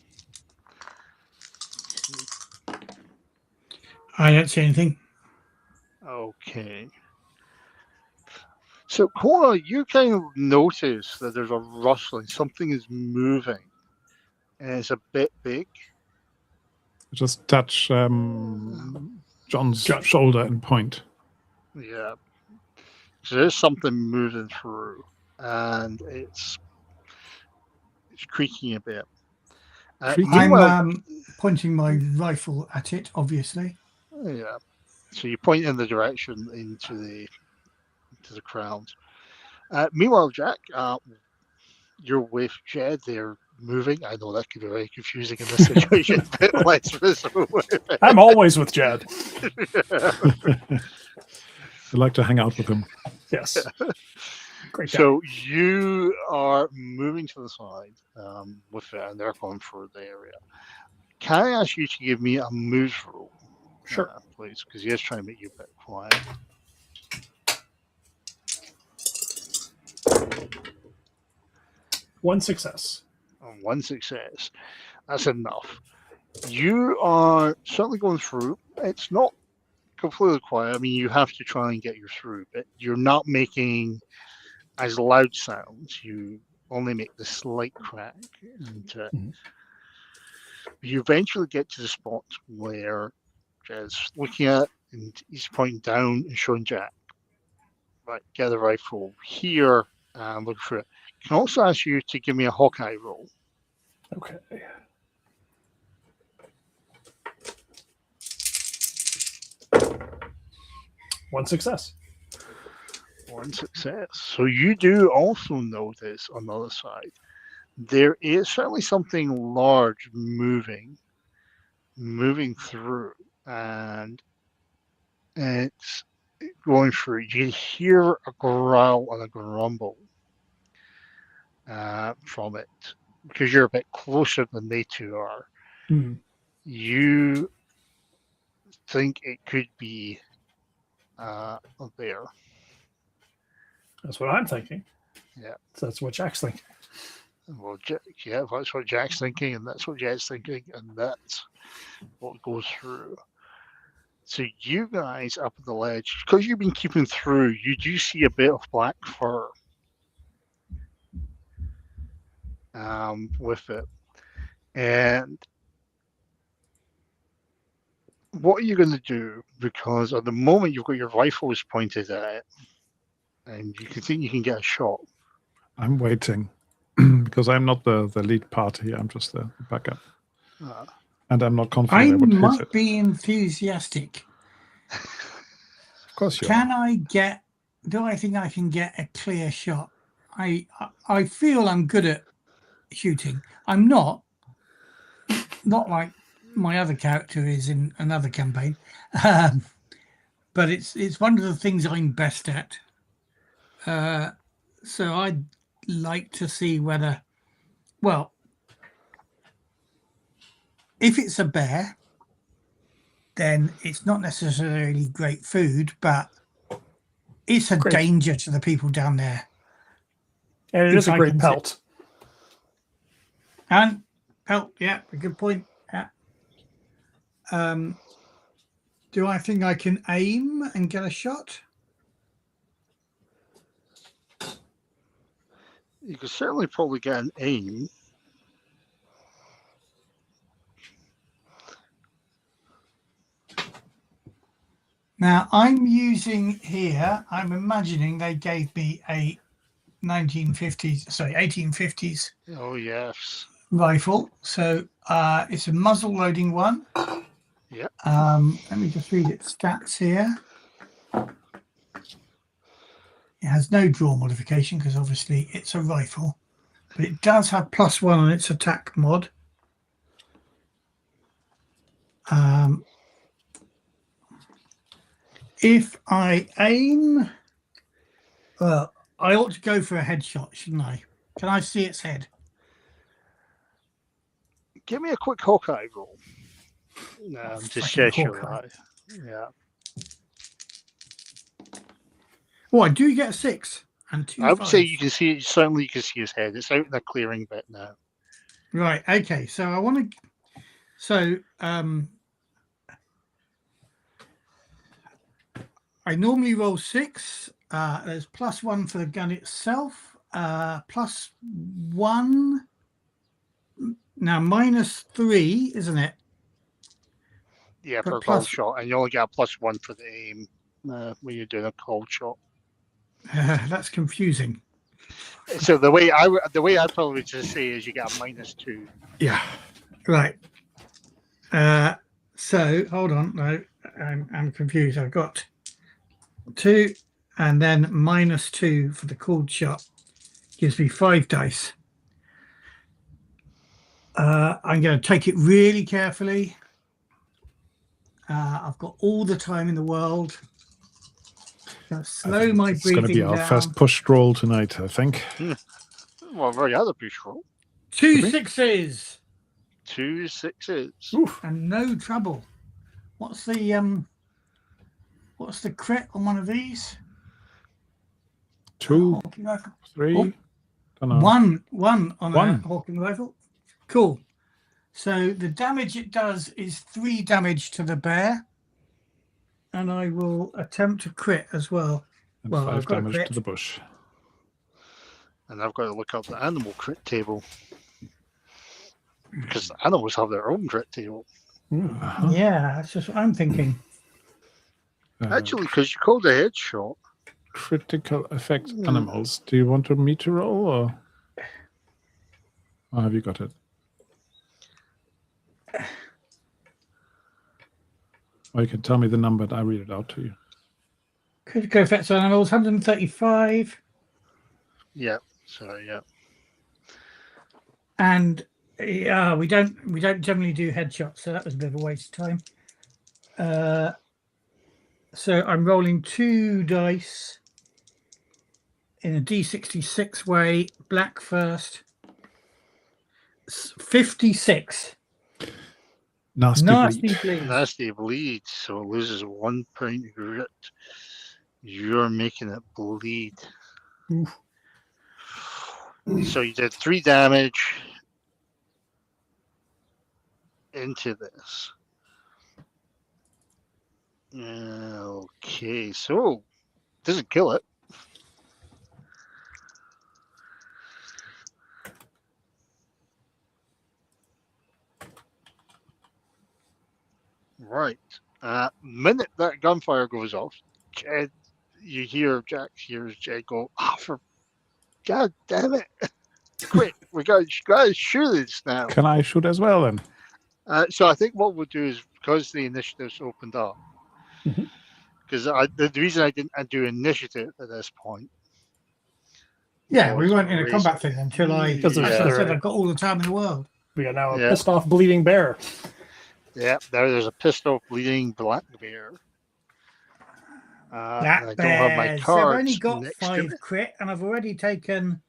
I don't see anything. Okay. So, Cora, you kind of notice that there's a rustling. Something is moving, and it's a bit big. Just touch John's shoulder and point. Yeah. So there's something moving through, and it's creaking a bit. I'm pointing my rifle at it, obviously. Yeah. So you point in the direction into the crowd. Meanwhile, Jack, you're with Jed. They're moving. I know that could be very confusing in this situation, but let's resume with it. I'm always with Jed. I like to hang out with him. Yes. Great guy. So you are moving to the side with it, and they're going for the area. Can I ask you to give me a move roll? Sure. Please, because he is trying to make you a bit quiet. One success. One success. That's enough. You are certainly going through. It's not completely quiet. I mean, you have to try and get you through, but you're not making as loud sounds. You only make the slight crack. And you eventually get to the spot where Jed's looking at, and he's pointing down and showing Jack. Right, get the rifle here and look for it. Can also ask you to give me a Hawkeye roll. Okay. One success. One success. So you do also notice on the other side, there is certainly something large moving through, and it's going through. You hear a growl and a grumble from it, because you're a bit closer than they two are. You think it could be a bear. That's what I'm thinking. Yeah. So that's what Jack's thinking. Well, yeah, that's what Jack's thinking, and that's what Jed's thinking, and that's what goes through. So you guys up at the ledge, because you've been keeping through, you do see a bit of black fur with it. And what are you going to do? Because at the moment you've got your rifles pointed at it, and you can think you can get a shot. I'm waiting because I'm not the lead party. I'm just the backup. And I'm not confident I I would hit might it. be enthusiastic. Of course you Can I get? Do I think I can get a clear shot? I feel I'm good at shooting. I'm not like my other character is in another campaign, but it's one of the things I'm best at. So I'd like to see whether, well, if it's a bear, then it's not necessarily great food, but it's a danger to the people down there. And it is a great pelt. And pelt, yeah, a good point. Yeah. Do I think I can aim and get a shot? You could certainly probably get an aim. Now I'm using here, I'm imagining they gave me a 1850s Oh, yes. rifle. So it's a muzzle loading one. Yeah. Let me just read its stats here. It has no draw modification because obviously it's a rifle, but it does have +1 on its attack mod. If I aim, well, I ought to go for a headshot, shouldn't I? Can I see its head? Give me a quick Hawkeye roll. Just Fucking check your Hawkeye. eye. Yeah. Oh, I do get a 6 and 2 I would say fives. you can see, certainly you can see his head. It's out in a clearing bit now. Right. Okay. So I want to. So I normally roll 6. There's +1 for the gun itself. +1. Now -3, isn't it? Yeah, But for a cold shot. And you only get a +1 for the aim when you're doing a cold shot. That's confusing. So the way I probably just say is you get a -2. Yeah. Right. So hold on. No, I'm confused. I've got 2 and then -2 for the cold shot. Gives me 5 dice. I'm going to take it really carefully. I've got all the time in the world. Slow my It's going to be breathing our down. first pushed roll tonight, I think. Well, I've already had a push roll. 2 Okay. 6s 2 6s. Oof. and no trouble. What's the crit on one of these? 2, Hawking rifle. 3. Oh. Don't know. One on One. a Hawking rifle. Cool. So the damage it does is 3 damage to the bear, and I will attempt to crit as well. And Well, 5 I've got a damage crit. to the bush. And I've got to look up the animal crit table. Because the animals have their own crit table. Uh-huh. Yeah, that's just what I'm thinking. Actually, because you called a headshot. Critical effect animals. Do you want me to roll or have you got it? Or you can tell me the number and I read it out to you. Critical effects on animals, 135. Yeah. So yeah. And we don't generally do headshots, so that was a bit of a waste of time. So I'm rolling 2 dice in a D66 way. Black first. 56. Nasty bleed. bleed. Nasty bleed, so it loses 1 point of grit. You're making it bleed. Oof. So you did 3 damage into this. Okay, so doesn't kill it. Right. Minute that gunfire goes off, Jed, Jack hears Jed go, for God damn it. Quick, we got to shoot this now. Can I shoot as well then? So I think what we'll do is, because the initiative's opened up, because the reason I didn't do initiative at this point. Yeah, we weren't in a combat thing until I said I've got all the time in the world. We are now a pissed off bleeding bear. Yeah, there's a pissed off bleeding black bear. That I don't have my bears. cards. I've only got next to 5 me. crit, and I've already taken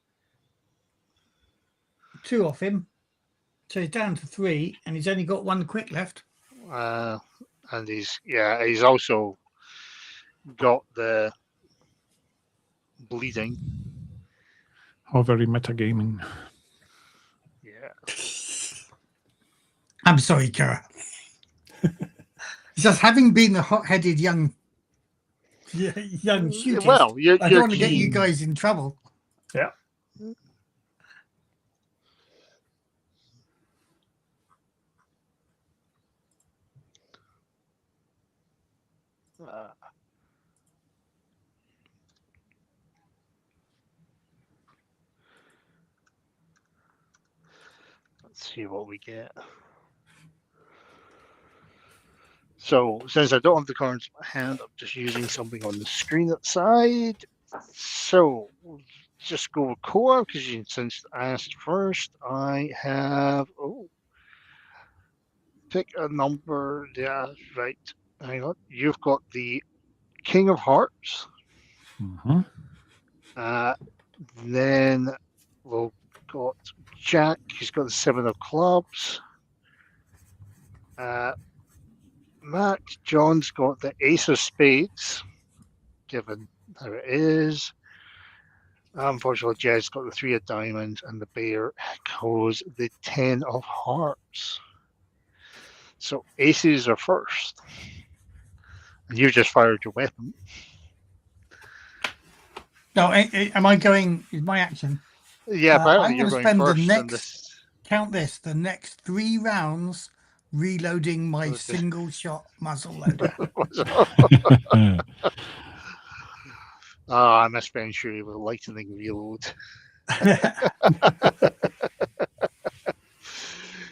2 off him. So he's down to 3, and he's only got 1 quick left. And he's also got the bleeding. Oh, very metagaming. Yeah. I'm sorry, Kara. Just having been the hot-headed young shootist, Well, I don't want to get you guys in trouble. Yeah. Let's see what we get. So since I don't have the cards in my hand, I'm just using something on the screen outside. So just go with core, because since I asked first, I have pick a number. Yeah, right. Hang on. You've got the King of Hearts. Mm-hmm. Then we've got Jack. He's got the 7 of clubs. Matt, John's got the Ace of Spades, given how it is. Unfortunately, Jed's got the 3 of diamonds, and the bear goes the 10 of hearts. So aces are first. And you've just fired your weapon. No, am I going? Is my action? Yeah, apparently I'm you're going to going spend the first. next. Count this: the next 3 rounds reloading my Okay. single shot muzzle loader. I must spend Shuri with lightning reload.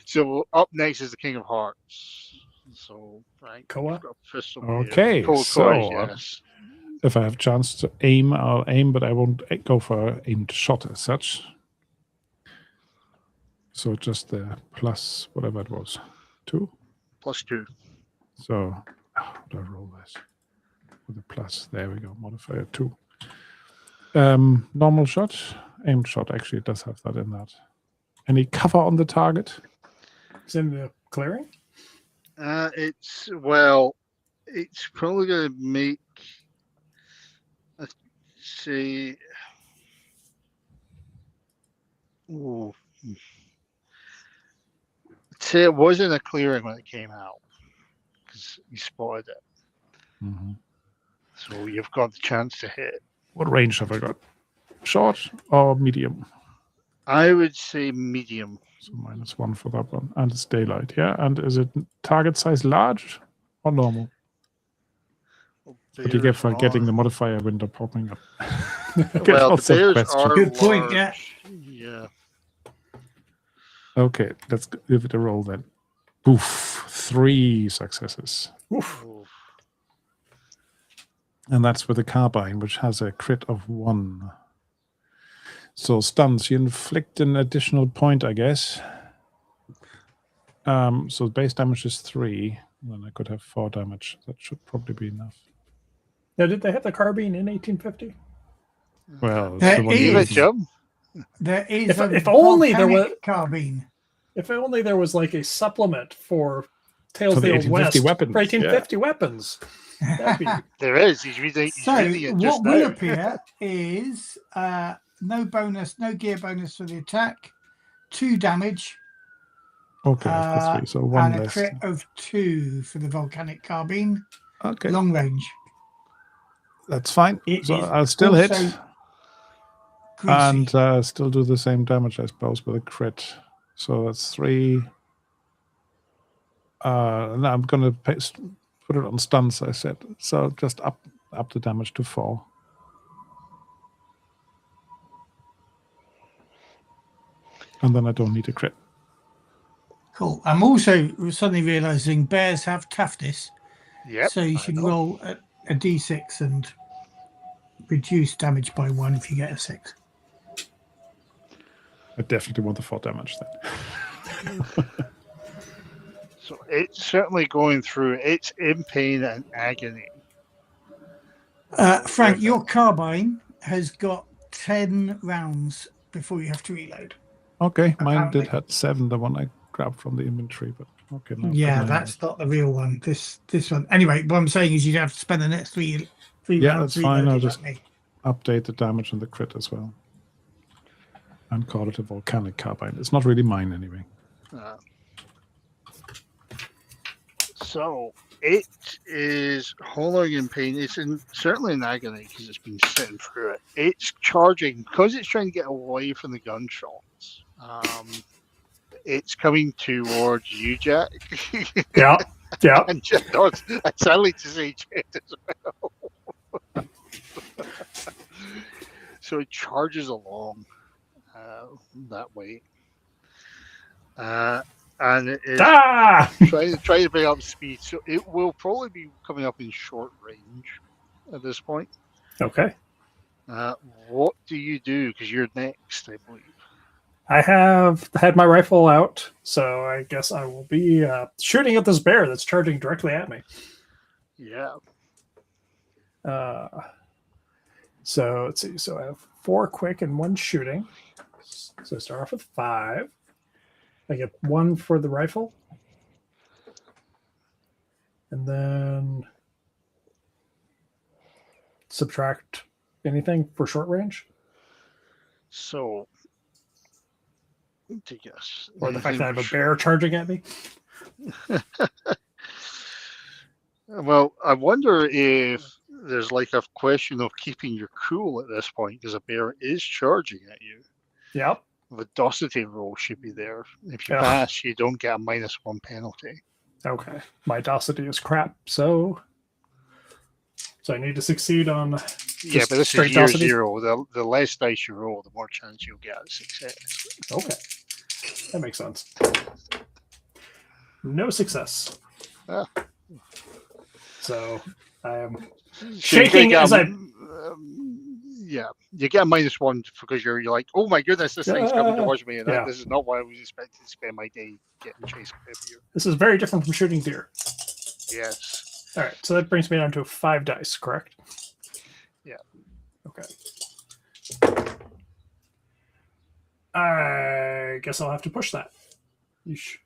So up next is the King of Hearts. So right, Koa? you've got a pistol Okay, here. so Yes. if I have a chance to aim, I'll aim, but I won't go for aimed shot as such. So just the plus whatever it was, 2. +2. So how do I roll this? With a plus, there we go, modifier 2. Normal shot, aimed shot, actually it does have that in that. Any cover on the target? It's in the clearing? It's probably going to make, let's see, ooh. I'd say it was in a clearing when it came out, because you spotted it. Mm-hmm. So you've got the chance to hit. What range have I got? Short or medium? I would say medium. So -1 for that one. And it's daylight, yeah? And is it target size large or normal? But you get for getting the modifier window popping up. Well, the bears are Good point, large. yeah. Yeah. Okay, let's give it a roll then. Oof, 3 successes. Oof. Oof. And that's with a carbine, which has a crit of 1. So stuns, you inflict an additional point, I guess. So base damage is 3. Then I could have 4 damage. That should probably be enough. Now, did they have the carbine in 1850? Well, There it's the one Leave you it, Jim. There is If only there volcanic was- carbine. If only there was like a supplement for Tales For of the the Old 1850 West weapons, for 1850 weapons. That'd be There is. He's reading So it just what will now. appear is no bonus, no gear bonus for the attack, 2 damage, Okay, that's +3. So 1 and a less. crit of 2 for the volcanic carbine, Okay, long range. that's fine. It So is I'll still hit. also greasy. And still do the same damage, I suppose, with a crit. So that's 3. Now I'm going to put it on stuns, I said. So just up the damage to 4. And then I don't need a crit. Cool. I'm also suddenly realizing bears have toughness, Yep. so you I should know. roll a d6 and reduce damage by 1 if you get a 6. I definitely want the 4 damage then. So it's certainly going through. It's in pain and agony. Frank, your carbine has got 10 rounds before you have to reload. Okay, mine Apparently. did have 7, the one I grabbed from the inventory, but okay. No, Yeah, that's not the real one. This one. Anyway, what I'm saying is you'd have to spend the next three Yeah, rounds that's fine. I'll reloading just like me. update the damage and the crit as well. And call it a volcanic carbine. It's not really mine anyway. So it is hollowing in pain. It's certainly in agony because it's been sitting through it. It's charging because it's trying to get away from the gunshots. It's coming towards you, Jack. yeah. And Jack does. Sadly to say, Jack as well. So it charges along that way. And it is trying to bring up speed. So it will probably be coming up in short range at this point. Okay. What do you do? Because you're next, I believe. I have had my rifle out, so I guess I will be shooting at this bear that's charging directly at me. Yeah. So let's see. So I have 4 quick and 1 shooting. So I start off with 5. I get 1 for the rifle. And then subtract anything for short range. So, to guess. Or the fact that I have a bear charging at me. Well, I wonder if there's like a question of keeping your cool at this point, because a bear is charging at you. Yep. The docility roll should be there. If you Yeah. pass, you don't get a -1 penalty. Okay. My docility is crap, so I need to succeed on Yeah, but this straight is year docility? 0. The less dice you roll, the more chance you'll get at success. Okay. That makes sense. No success. Ah. So I am So you're shaking gonna as get I. yeah, you get a -1 because you're like, oh my goodness, this thing's coming towards me, and Yeah. this is not what I was expecting to spend my day getting chased by a bear. This is very different from shooting deer. Yes. All right, so that brings me down to 5 dice, correct? Yeah. Okay. I guess I'll have to push that. Yeesh.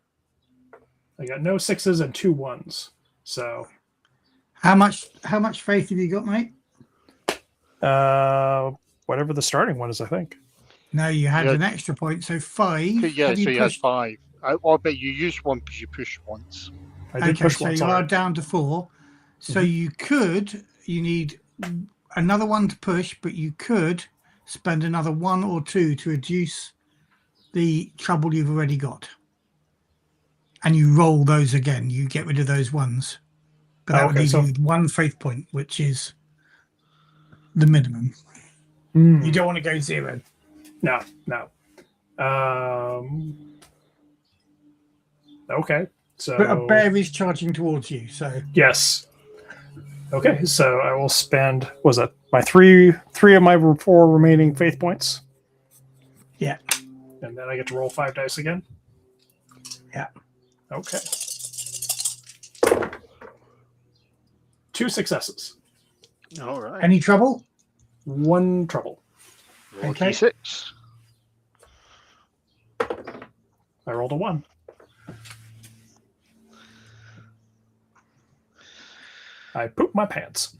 I got no 6s and 2 1s. So How much faith have you got, mate? whatever the starting one is, I think. No, you had Yeah. an extra point, so 5. Yeah, Have so you had pushed- 5. I bet you used 1 because you pushed once. I did Okay, push so one. you Sorry. are down to 4. So you need another 1 to push, but you could spend another 1 or 2 to reduce the trouble you've already got. And you roll those again. You get rid of those 1s. But that would Okay, leave so- you with 1 faith point, which is the minimum. Hmm. You don't want to go 0. No. Okay. So But a bear is charging towards you, so yes. Okay, so I will spend. Was that my three of my 4 remaining faith points? yeah. And then I get to roll 5 dice again. Yeah. Okay. 2 successes, All right. Any trouble? 1 trouble. Roll Okay. D6. I rolled a 1. I pooped my pants.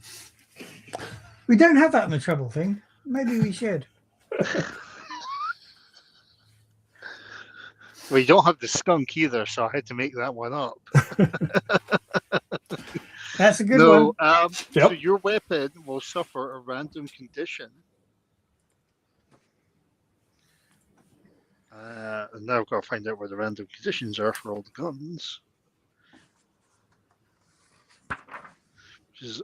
We don't have that in the trouble thing. Maybe we should. Well, you don't have the skunk either, so I had to make that one up. That's a good No, one. so your weapon will suffer a random condition. And now I've got to find out where the random conditions are for all the guns. Which is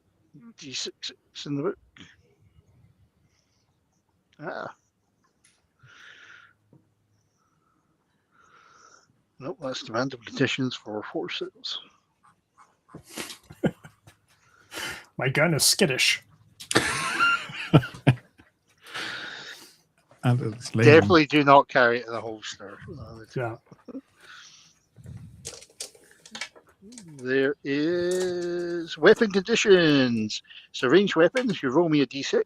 D6 in the book. Nope, that's the random conditions for horses. My gun is skittish. And it's lame. Definitely do not carry it in a holster. Yeah. There is weapon conditions. So ranged weapons, you roll me a d6.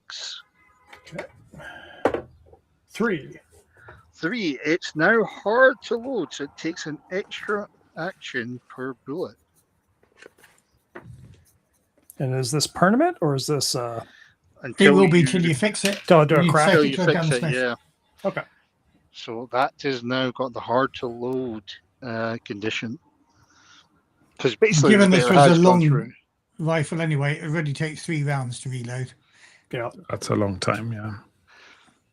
3. 3, it's now hard to load, so it takes an extra action per bullet. And is this permanent or is this It Until will be till you fix it. till I do a You crack? say- until you to a fix it, gunsmith. yeah. Okay. So that has now got the hard to load condition. Because basically Given the this bear was a has gone long through. rifle anyway, it already takes 3 rounds to reload. Yeah. That's a long time, yeah.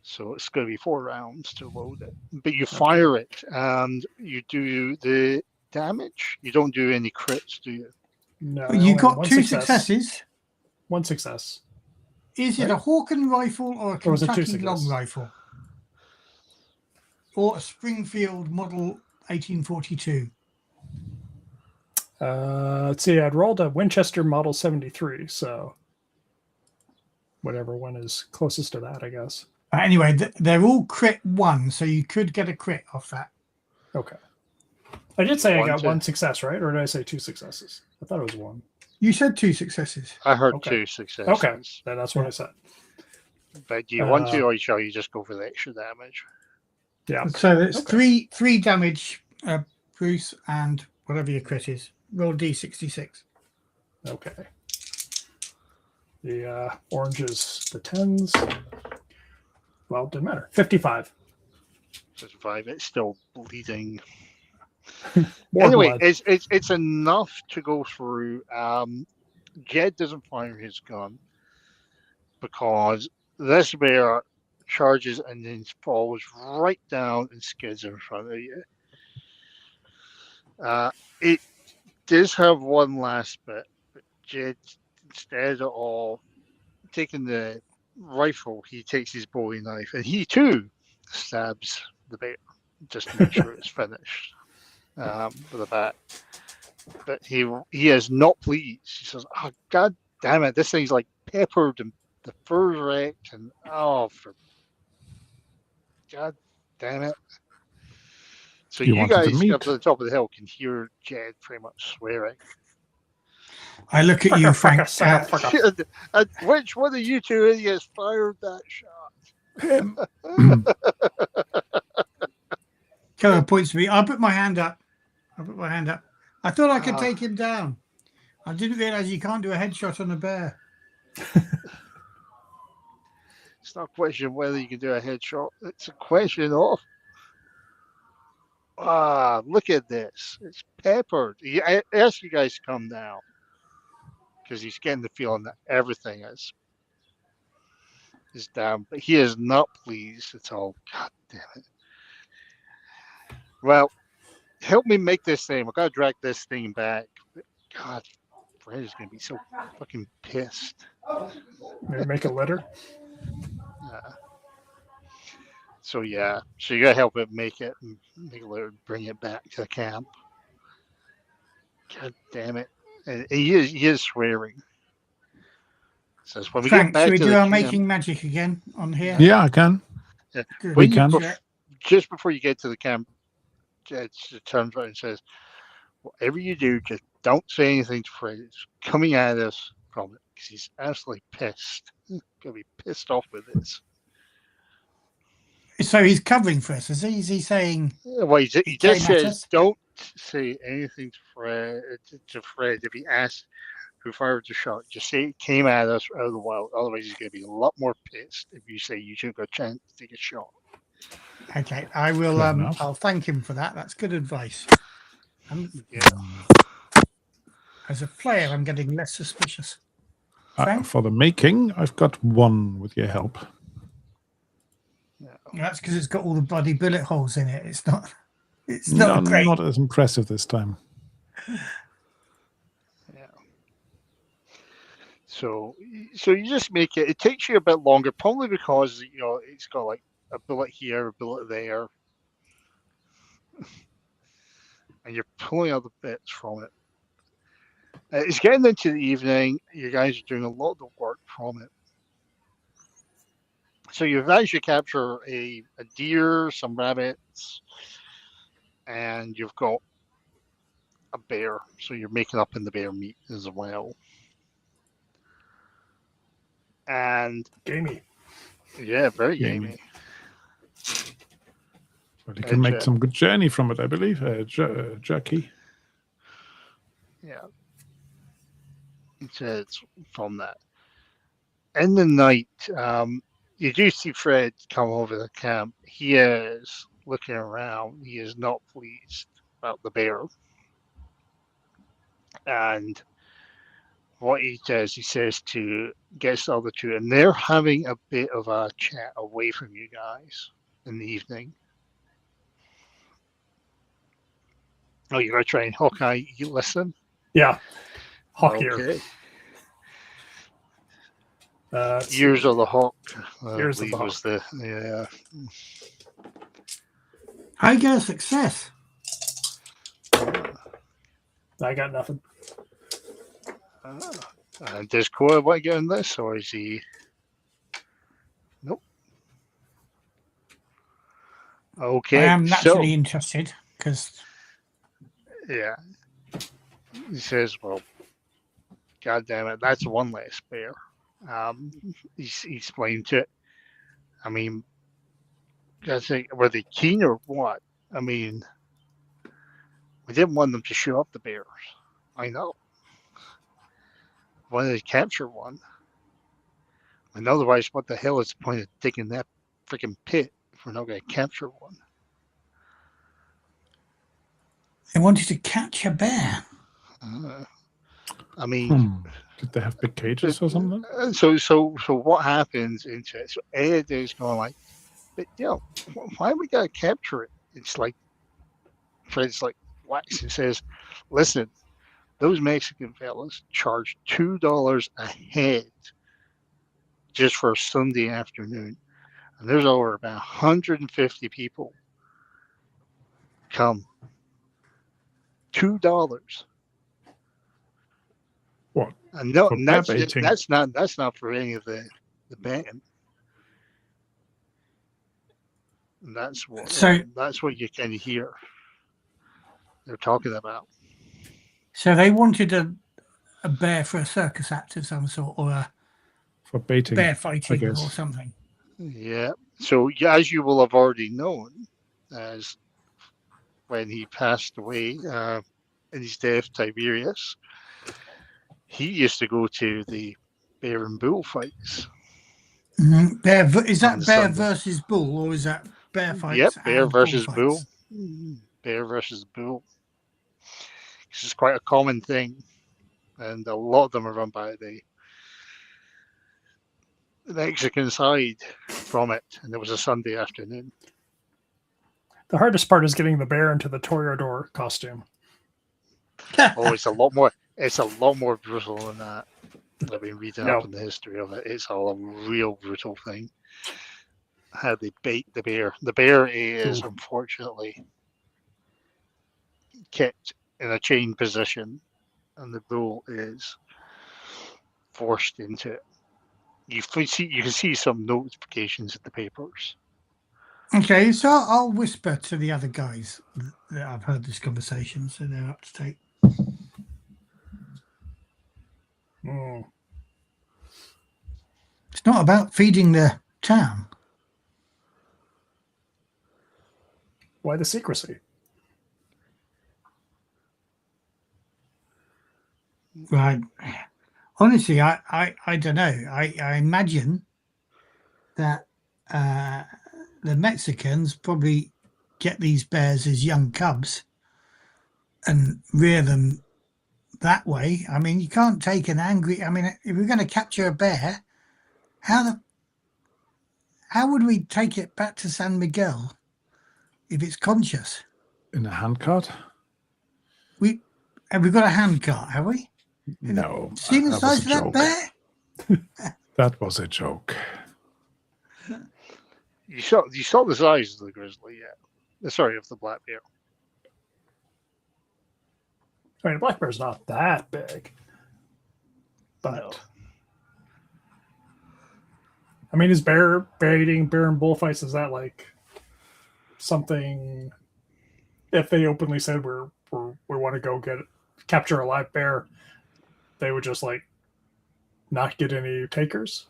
So it's going to be 4 rounds to load it. But you fire it and you do the damage. You don't do any crits, do you? No. I You only got have 2 successes. 1 success. Is it a Hawken rifle or a Or was it 2 Kentucky long success? rifle? Or a Springfield model 1842? Let's see. I'd rolled a Winchester Model 73, so whatever one is closest to that, I guess. Anyway, they're all crit 1, so you could get a crit off that. Okay. I did say I got 1, 2. 1 success, right? Or did I say 2 successes? I thought it was 1. You said 2 successes. I heard Okay. 2 successes. Okay, then that's what I said. But do you want to, or shall you just go for the extra damage? Yeah. So it's Okay. three damage, Bruce, and whatever your crit is. Roll D66. Okay. The oranges, the 10s. Well, didn't matter. 55. 55. It's still bleeding. More Anyway, blood. it's enough to go through. Jed doesn't fire his gun because this bear charges and then falls right down and skids in front of you. It does have one last bit, but Jed, instead of taking the rifle, he takes his Bowie knife and he too stabs the bear just to make sure it's finished with a bat. But he is not pleased. He says, "Oh, God damn it, this thing's like peppered and the fur's wrecked, and for God damn it." So You you wanted the guys meat. up to the top of the hill can hear Jed pretty much swearing. I look at you, Frank. And which one of you two idiots fired that shot? Keller points to me. I'll put my hand up. I thought I could take him down. I didn't realize you can't do a headshot on a bear. It's not a question of whether you can do a headshot. It's a question of, look at this. It's peppered. I ask you guys to come down because he's getting the feeling that everything is down, but he is not pleased at all. God damn it. Well, help me make this thing. I've got to drag this thing back. God, Fred is going to be so fucking pissed. Maybe make a litter. So you got to help it make a litter, bring it back to the camp. God damn it. And he is swearing. Says, when we Frank, get back should we to do the our camp, making magic again on here? Yeah, I can. Good. We can. Just before you get to the camp, Jed turns around and says, whatever you do, just don't say anything to Fred. It's coming at us from it because he's absolutely pissed. He's going to be pissed off with this. So he's covering for us, is he? Is he saying? Well, he just came at says, us? don't say anything to Fred. If he asks who fired the shot, just say it came at us out of the wild. Otherwise, he's going to be a lot more pissed if you say you took a chance to take a shot. Okay, I will. Fair enough. I'll thank him for that. That's good advice. Yeah. As a player, I'm getting less suspicious. Frank? For the making, I've got 1 with your help. That's because it's got all the bloody bullet holes in it. It's not. It's not great. Not as impressive this time. Yeah. So you just make it. It takes you a bit longer, probably because it's got like a bullet here, a bullet there, and you're pulling other bits from it. It's getting into the evening. You guys are doing a lot of the work from it. So you've managed to capture a deer, some rabbits, and you've got a bear. So you're making up in the bear meat as well. And Gamey. Yeah, very Gamey. gamey. But you can make some good journey from it, I believe. Jerky. Yeah. It's from that. In the night, you do see Fred come over the camp. He is looking around. He is not pleased about the bear. And what he does, he says to get the other two, and they're having a bit of a chat away from you guys in the evening. Oh, you're going to try and Hawkeye, you listen? Yeah. Hawk ear. Okay. Ears of the hawk. Ears of the was the I get a success. I got nothing. Does Cora want to get in this, or is he? Nope. Okay. I am naturally So, interested because yeah. He says, well, God damn it, that's one less bear. He explained to it. I mean, I think, were they keen or what? I mean, we didn't want them to shoot up the bears. I know. We wanted to capture one. And otherwise, what the hell is the point of digging that freaking pit if we're not going to capture one? they wanted to catch a bear. I mean, Did they have big cages or something? so what happens into it? So Ed is going like, but why we gotta capture it? It's like Fred's like wax and says, listen, those Mexican fellas charge $2 a head just for a Sunday afternoon, and there's over about 150 people come. $2. What? And no, For and bear baiting? that's not for any of the band. And that's what you can hear they're talking about. So they wanted a bear for a circus act of some sort, or For a baiting, bear I fighting or guess. something. Yeah. So as you will have already known, as when he passed away in his death, Tiberius, he used to go to the bear and bull fights. Mm-hmm. Is On that the bear Sunday. versus bull, or is that bear fights? Yep, bear and versus bull fights? bull. Bear versus bull. This is quite a common thing, and a lot of them are run by the Mexican side from it, and it was a Sunday afternoon. The hardest part is getting the bear into the Toreador costume. Oh, it's a lot more. It's a lot more brutal than that. I've been reading up on the history of it. It's all a real brutal thing. How they bait the bear. The bear is unfortunately kept in a chained position, and the bull is forced into it. You can see some notifications in the papers. Okay, so I'll whisper to the other guys that I've heard this conversation, so they're up to date. It's not about feeding the town. Why the secrecy? Right. Honestly, I don't know. I imagine that the Mexicans probably get these bears as young cubs and rear them that way. I mean, you can't take an angry. I mean, if we're going to capture a bear, how would we take it back to San Miguel if it's conscious? In a handcart? Have we got a handcart? Have we? No. Seen the that size was of a that joke. bear? That was a joke. You saw the size of the grizzly, yeah. Sorry, of the black bear. I mean, a black bear's not that big. But No. I mean, is bear baiting, bear and bullfights, is that like something, if they openly said we want to go capture a live bear, they would just like not get any takers?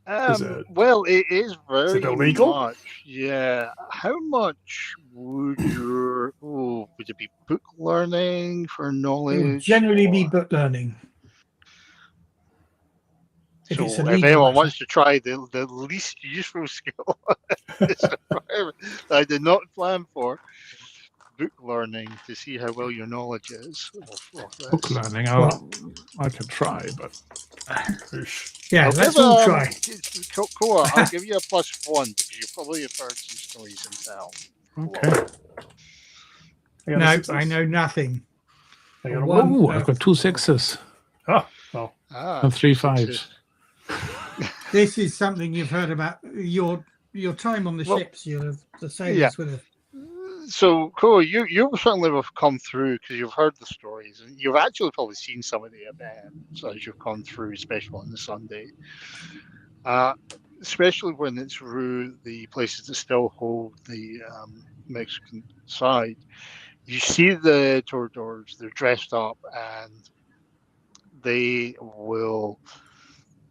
Well, it is very illegal? much. Yeah. How much would would it be book learning for It knowledge? would generally be book learning. If So it's if illegal, anyone wants to try the least useful skill I did not plan for, book learning to see how well your knowledge is of this. Book learning, I can try, but yeah, let's all try. Koa, I'll give you a +1 because you probably have heard some stories in town. okay. No, I know nothing. Oh, I've got 2 6s. Oh, well. And 3 5s. This is something you've heard about your time on the ships. The sailors would have. So, Koa, you certainly have come through because you've heard the stories, and you've actually probably seen some of the events as you've gone through, especially on the Sunday. especially when it's through the places that still hold the Mexican side. You see the toreadors, they're dressed up and they will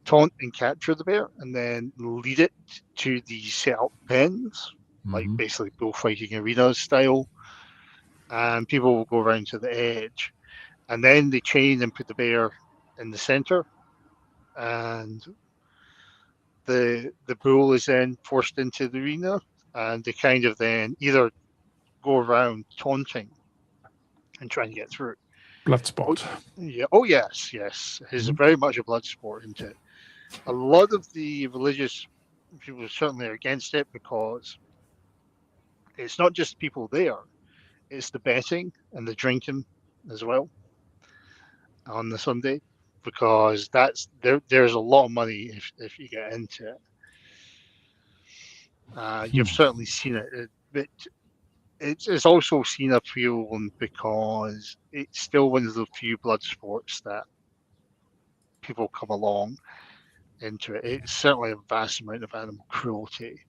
taunt and capture the bear and then lead it to the set up pens, like basically bullfighting arena style. And people will go around to the edge and then they chain and put the bear in the center. And the bull is then forced into the arena and they kind of then either go around taunting and trying to get through. Blood sport. Yeah. Oh yes, yes. It's very much a blood sport, isn't it? A lot of the religious people certainly are against it because it's not just people there; it's the betting and the drinking as well on the Sunday, because there's a lot of money if you get into it. You've certainly seen it, but it's also seen appealing because it's still one of the few blood sports that people come along into it. It's certainly a vast amount of animal cruelty.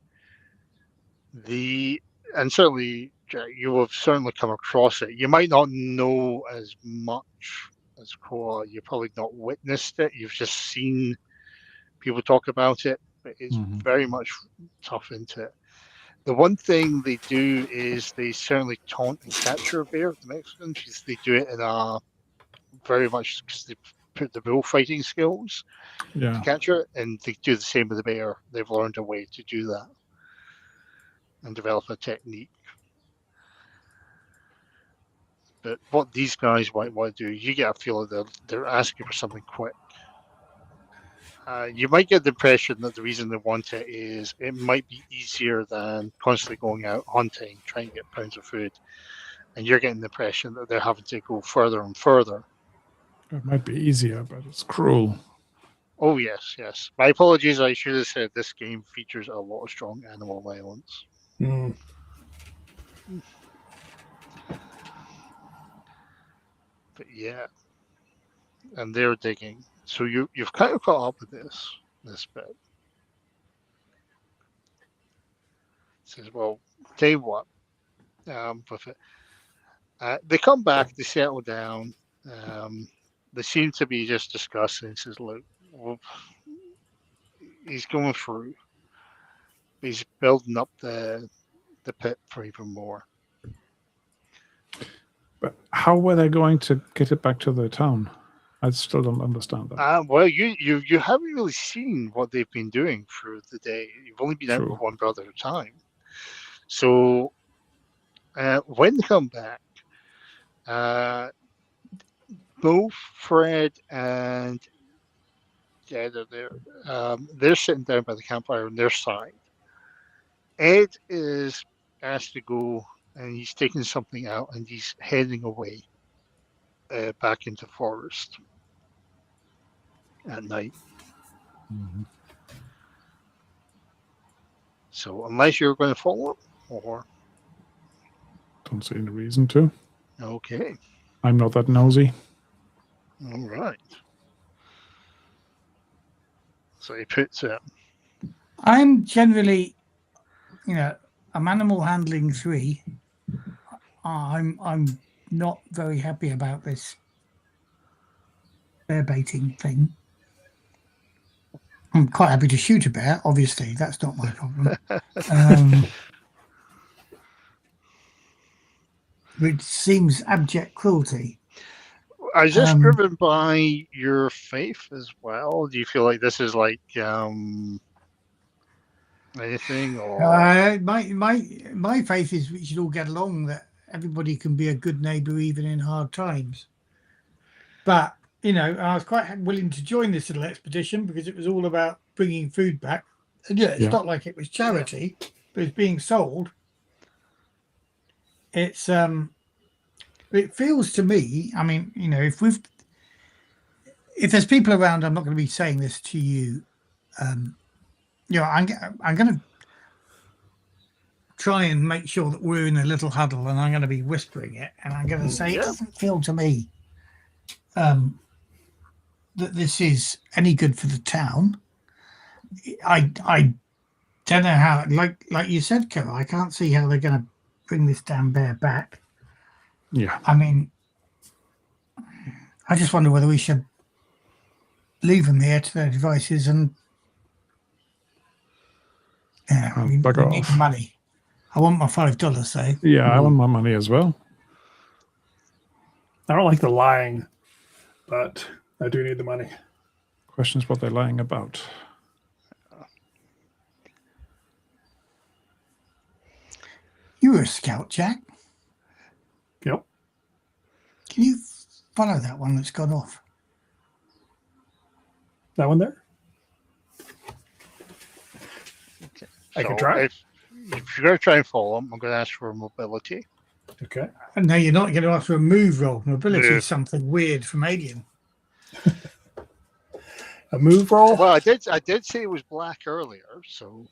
And certainly, Jack, you have certainly come across it. You might not know as much as Koa. You probably not witnessed it. You've just seen people talk about it, but it's very much tough into it. The one thing they do is they certainly taunt and capture a bear, the Mexicans. They do it in a very much because they put the bullfighting skills to capture it, and they do the same with the bear. They've learned a way to do that and develop a technique. But what these guys might want to do, you get a feeling that they're asking for something quick. You might get the impression that the reason they want it is it might be easier than constantly going out hunting, trying to get pounds of food. And you're getting the impression that they're having to go further and further. It might be easier, but it's cruel. Oh, yes, yes. My apologies. I should have said this game features a lot of strong animal violence. But yeah. And they're digging. So you've kind of caught up with this bit. It says, well, tell you what, with it. They come back, they settle down. They seem to be just discussing. He says, look, well, he's going through. He's building up the pit for even more. But how were they going to get it back to the town? I still don't understand that. Well, you haven't really seen what they've been doing through the day. You've only been out with one brother at a time. So when they come back, both Fred and Ed are there. They're sitting down by the campfire on their side. Ed is asked to go, and he's taking something out, and he's heading away back into the forest at night. So unless you're going to follow him, or don't see any reason to. Okay. I'm not that nosy. All right. So he puts it. I'm generally, I'm animal handling 3. I'm not very happy about this bear baiting thing. I'm quite happy to shoot a bear, obviously. That's not my problem. Which seems abject cruelty. Is this driven by your faith as well? Do you feel like this is like anything? Or my faith is we should all get along, that everybody can be a good neighbour even in hard times. But I was quite willing to join this little expedition because it was all about bringing food back. And it's not like it was charity, but it's being sold. It's it feels to me, I mean, if there's people around, I'm not going to be saying this to you. I'm going to try and make sure that we're in a little huddle, and I'm going to be whispering it, and I'm going to say it doesn't feel to me that this is any good for the town. I don't know how. Like you said, Kerr, I can't see how they're going to bring this damn bear back. Yeah. I mean, I just wonder whether we should leave them here to their devices and we bugger need off. the money. I want my $5, so Yeah, I want my money as well. I don't like the lying, but I do need the money. Question is what they're lying about. you were a scout, Jack. Yep. Can you follow that one that's gone off? That one there? Okay. I can So try. If you're going to try and follow him, I'm going to ask for mobility. Okay. And no, you're not going to ask for a move roll. Mobility Yeah. is something weird from Alien. A move roll? Well, I did say it was black earlier, so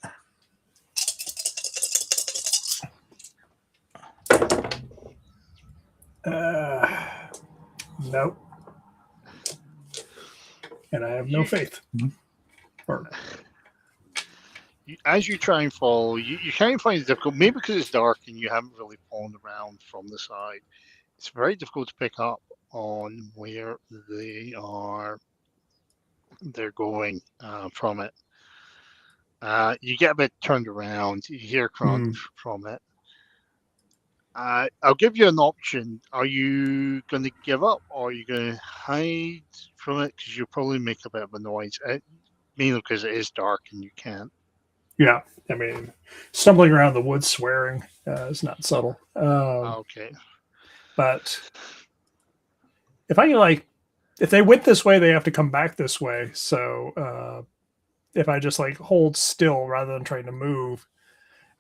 Nope. And I have no faith. Or, as you try and follow, you kind of find it difficult, maybe because it's dark and you haven't really fallen around from the side. It's very difficult to pick up on where they're going from it. You get a bit turned around, you hear crunch from it. I'll give you an option. Are you going to give up or are you going to hide from it? Because you'll probably make a bit of a noise, mainly because it is dark and you can't. yeah. I mean, stumbling around the woods swearing is not subtle. Okay. But if they went this way, they have to come back this way. So if I just hold still rather than trying to move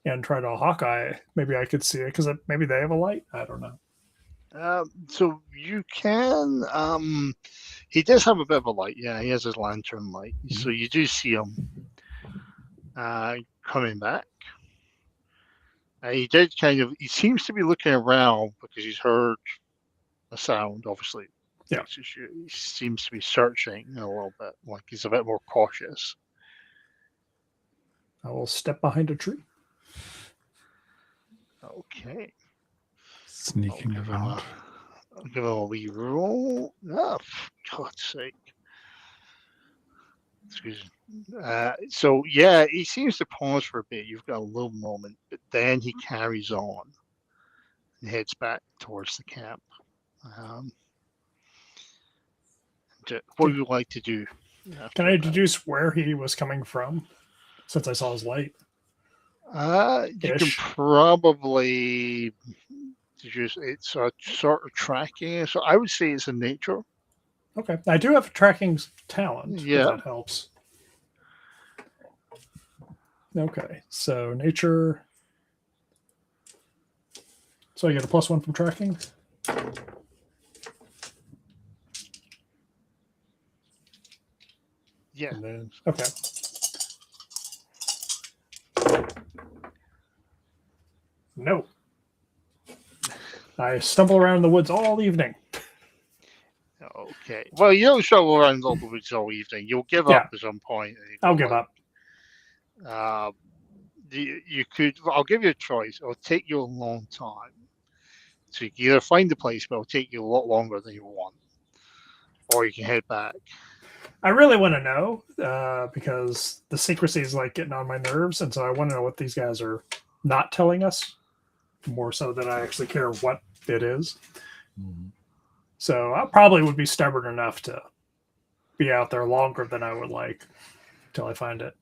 and try to Hawkeye, maybe I could see it because maybe they have a light. I don't know. So you can. He does have a bit of a light. Yeah, he has his lantern light. So you do see him coming back. He did he seems to be looking around because he's heard a sound, obviously. Yeah. He seems to be searching a little bit, like he's a bit more cautious. I will step behind a tree. Okay. Sneaking around. I'll give him a wee roll. Oh, for God's sake. Excuse me. So, yeah, he seems to pause for a bit. You've got a little moment, but then he carries on and heads back towards the camp. What would you like to do? Can I deduce where he was coming from since I saw his light? You can probably deduce it's a sort of tracking. So I would say it's in nature. Okay. I do have tracking talent. Yeah. If that helps. Okay. So nature. So I get a +1 from tracking? Yeah. And then, okay. No. I stumble around the woods all evening. Okay. Well, you don't show around all the woods all evening. You'll give up at some point. I'll give up. You could. I'll give you a choice. It'll take you a long time. So you can either find the place, but it'll take you a lot longer than you want, or you can head back. I really want to know because the secrecy is getting on my nerves, and so I want to know what these guys are not telling us, more so than I actually care what it is. Mm-hmm. So I probably would be stubborn enough to be out there longer than I would like until I find it.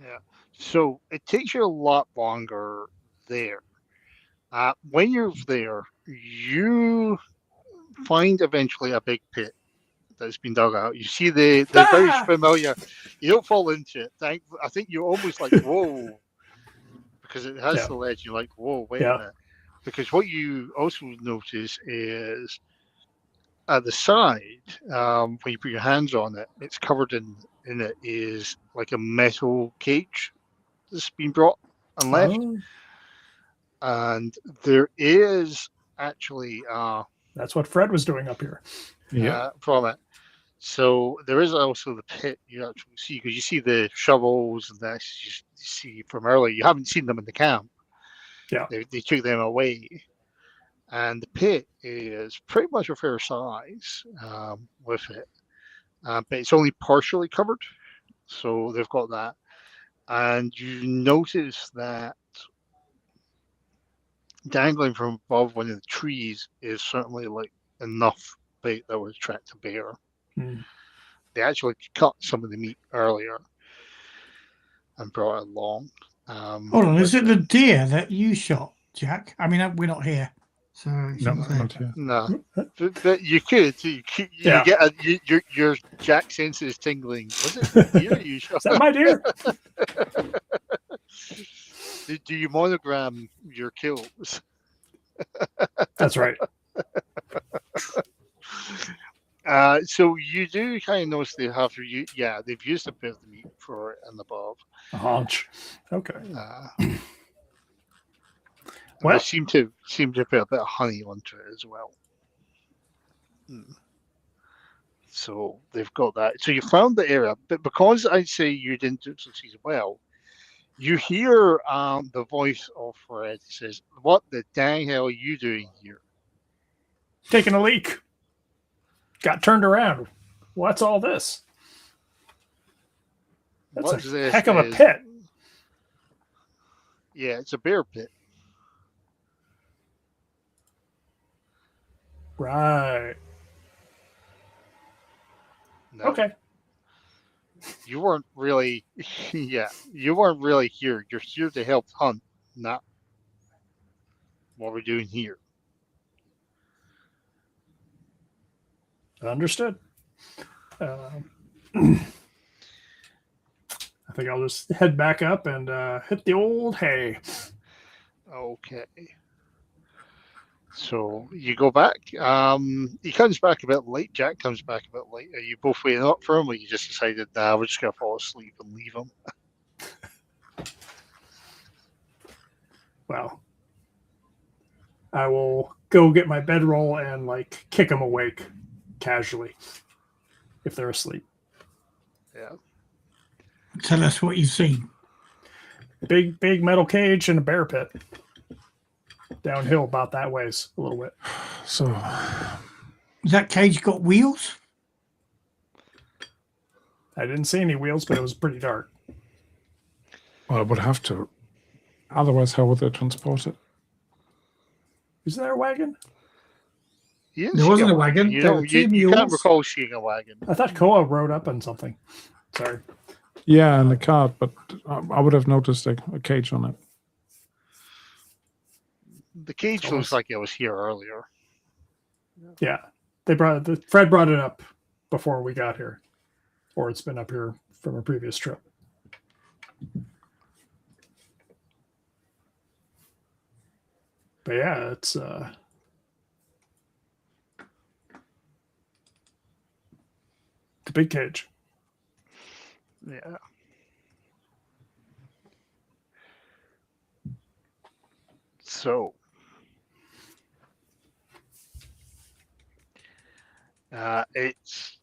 Yeah. So it takes you a lot longer there. When you're there, you find eventually a big pit that's been dug out. You see they're very familiar. You don't fall into it. I think you're almost like, whoa, because it has the ledge. You're like, whoa, wait a minute. Because what you also notice is at the side, when you put your hands on it, it's covered in it is like a metal cage that's been brought and left. Oh. And there is actually that's what Fred was doing up here. from it. So there is also the pit you actually see, because you see the shovels and that you see from earlier. You haven't seen them in the camp. Yeah. They took them away. And the pit is pretty much a fair size with it. But it's only partially covered. So they've got that. And you notice that dangling from above one of the trees is certainly like enough bait that would attract a bear. Hmm. They actually cut some of the meat earlier and brought it along. Hold on, is it the deer that you shot, Jack? I mean, we're not here, so you No, shouldn't say not it. here. No, but you could. You Yeah. get your Jack sense is tingling. Was it the deer you shot? Is that my deer? Do you monogram your kills? That's right. So you do kind of notice they have they've used a bit of the meat for it and above. A haunch. Okay. Well, Well, they seem to put a bit of honey onto it as well. So they've got that. So you found the area, but because I'd say you didn't do so well, you hear the voice of Fred. He says, "What the dang hell are you doing here?" taking a leak. Got turned around. What's all this? That's What's a this heck of a is- pit. Yeah, it's a bear pit. Right. No, Okay. you weren't really. Yeah, you weren't really here. You're here to help hunt, not what we're doing here. Understood. I think I'll just head back up and hit the old hay. Okay. So you go back. He comes back a bit late. Jack comes back a bit late. Are you both waiting up for him, or you just decided, nah, we're just gonna fall asleep and leave him? Well, I will go get my bedroll and like kick them awake casually if they're asleep. Yeah. Tell us what you've seen. Big metal cage and a bear pit. Downhill about that ways a little bit. So, Has that cage got wheels? I didn't see any wheels, but it was pretty dark. well, I would have to. Otherwise, how would they transport it? Is there a wagon? You didn't There see wasn't a wagon. You, There know, were two you can't mules. recall seeing a wagon. I thought Koa rode up on something. Sorry. Yeah, and the cart, but I would have noticed a cage on it. The cage looks like it was here earlier. Yeah, Fred brought it up before we got here, or it's been up here from a previous trip. But yeah, it's the big cage. Yeah. So, it's.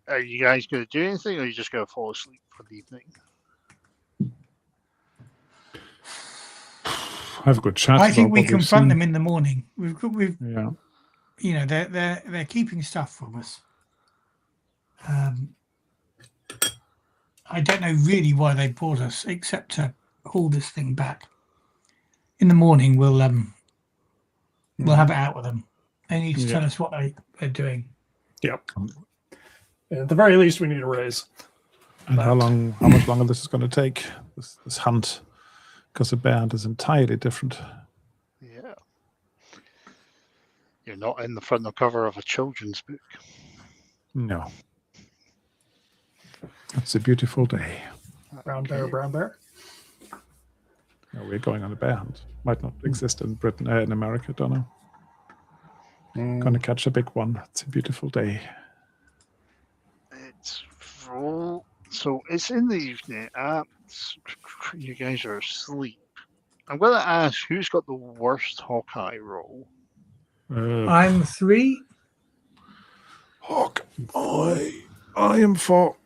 Are you guys going to do anything, or are you just going to fall asleep for the evening? Have a good chat. I think about we what we've confront seen. them in the morning. We've Yeah. you know, they're keeping stuff from us. I don't know really why they brought us, except to haul this thing back. In the morning, we'll have it out with them. They need to tell us what they're doing. Yep. And at the very least, we need a raise. And how much longer this is going to take, this hunt, because the bear hunt is entirely different. Yeah. You're not in the front cover of a children's book. No. It's a beautiful day. Brown bear, brown bear. No, we're going on a bear hunt. Might not exist in Britain, in America, don't know. Gonna catch a big one. It's a beautiful day. So it's in the evening. You guys are asleep. I'm going to ask who's got the worst Hawkeye roll. I'm 3. Hawkeye. I am for.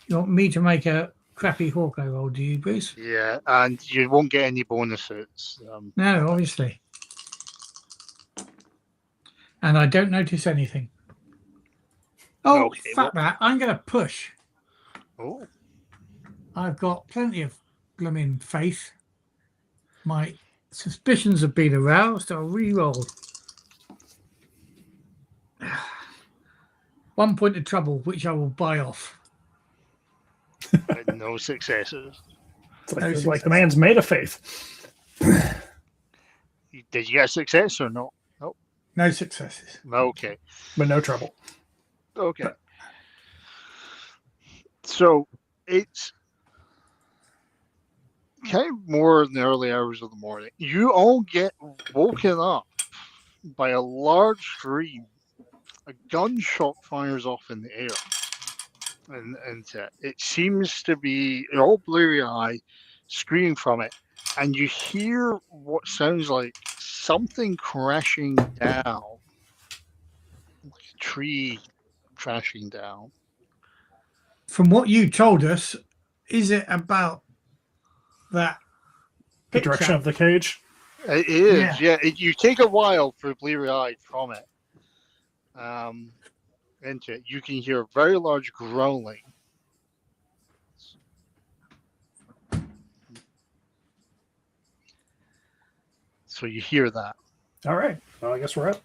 You want me to make a crappy Hawkeye roll, do you, Bruce? Yeah, and you won't get any bonuses. No, obviously. And I don't notice anything. Oh, Okay, fuck that. I'm going to push. Oh, I've got plenty of blooming faith. My suspicions have been aroused. I'll re-roll. 1 point of trouble, which I will buy off. no successes. It's like the man's made of faith. Did you get a success or not? Nope. No successes. Okay. But no trouble. Okay. So it's kind of more in the early hours of the morning. You all get woken up by a large scream. A gunshot fires off in the air. And it seems to be all bleary-eyed, screaming from it. And you hear what sounds like something crashing down. Like a tree crashing down. From what you told us, is it about that The direction of the cage. It is, yeah. You take a while for bleary-eyed from it. Into it, you can hear a very large growling. So you hear that. All right. Well, I guess we're up.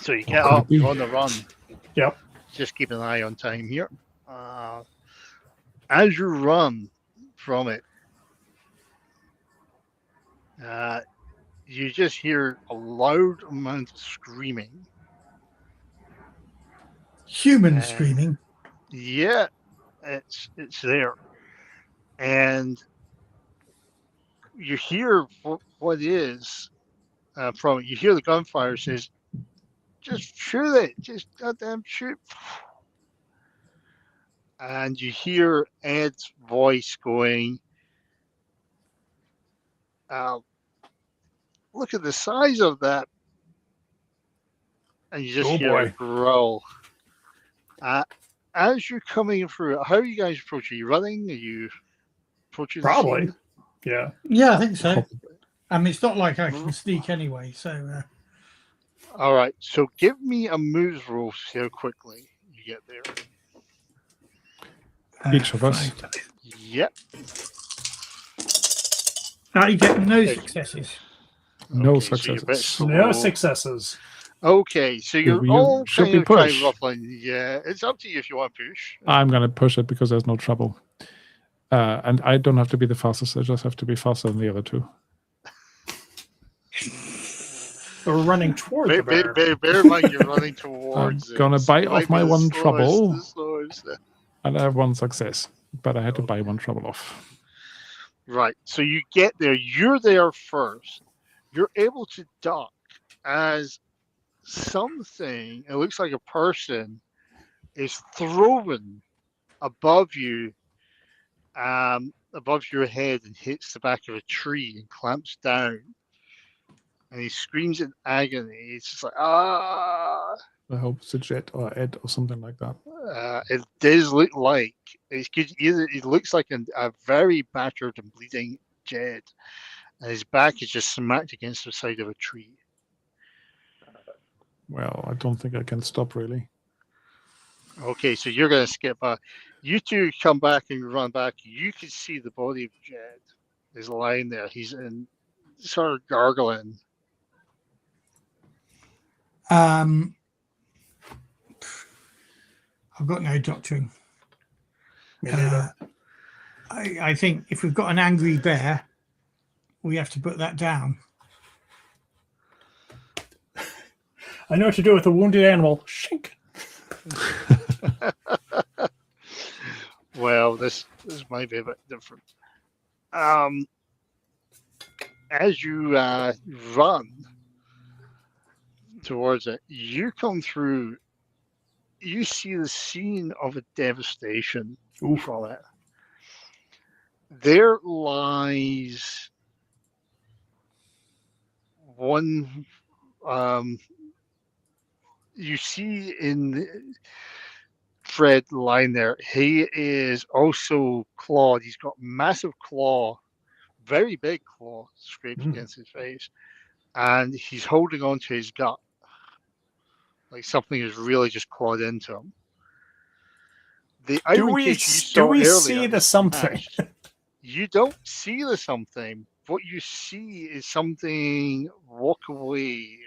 So you get up, you're on the run. Yep. Just keep an eye on time here. As you run from it, you just hear a loud amount of screaming. Human screaming. Yeah, it's there, and you hear what is from it. You hear the gunfire says, "Just shoot it! Just goddamn shoot!" And you hear Ed's voice going, "Look at the size of that!" And you just hear a growl. As you're coming through, how are you guys approaching? Are you running? Are you approaching? Probably. Yeah. Yeah, I think so. I mean, it's not like I can sneak anyway, so. All right, so give me a moves roll to see how quickly you get there. Each of us. Yep. You get no successes. No Okay, so you're a bit successes. slow. No successes. Okay, so you're We all should kind we of trying push? roughly. Yeah, it's up to you if you want to push. I'm going to push it because there's no trouble. And I don't have to be the fastest. I just have to be faster than the other two. We're running toward the bear. Bear in mind you're running towards I'm going to bite off my one trouble. Slowest. And I have one success. But I had to buy one trouble off. Right, so you get there. You're there first. You're able to duck as something, it looks like a person, is thrown above you, above your head, and hits the back of a tree and clamps down. And he screams in agony. It's just like, ah. I hope it's a Jet or Ed or something like that. It does look like it looks like a very battered and bleeding Jed, and his back is just smacked against the side of a tree. Well, I don't think I can stop really. Okay, so you're going to skip. You two come back and run back. You can see the body of Jed is lying there. He's in sort of gargling. I've got no doctoring. Me neither. I think if we've got an angry bear, we have to put that down. I know what to do with a wounded animal. Shink. Well, this might be a bit different. As you run towards it, you come through. You see the scene of a devastation from it. There lies one. You see in Fred lying there. He is also clawed. He's got massive claw, very big claw scraped against his face, and he's holding on to his gut, like something is really just clawed into him. The iron cage you saw earlier see the is something? smashed. You don't see the something. What you see is something walk away.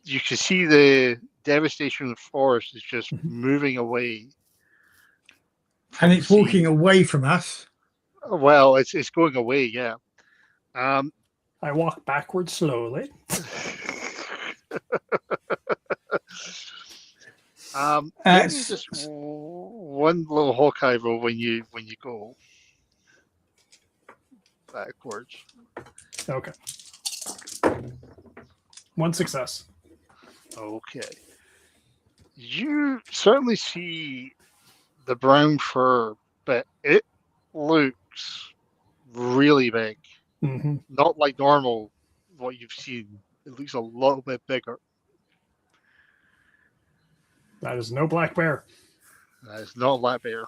You can see the devastation of the forest is just moving away. And it's walking away from us. Well, it's going away, yeah. I walk backwards slowly. Give me just one little Hawkeye roll when you go backwards. Okay. 1 success. Okay. You certainly see the brown fur, but it looks really big. Mm-hmm. Not like normal, what you've seen. It looks a little bit bigger. That is no black bear. That is not a black bear.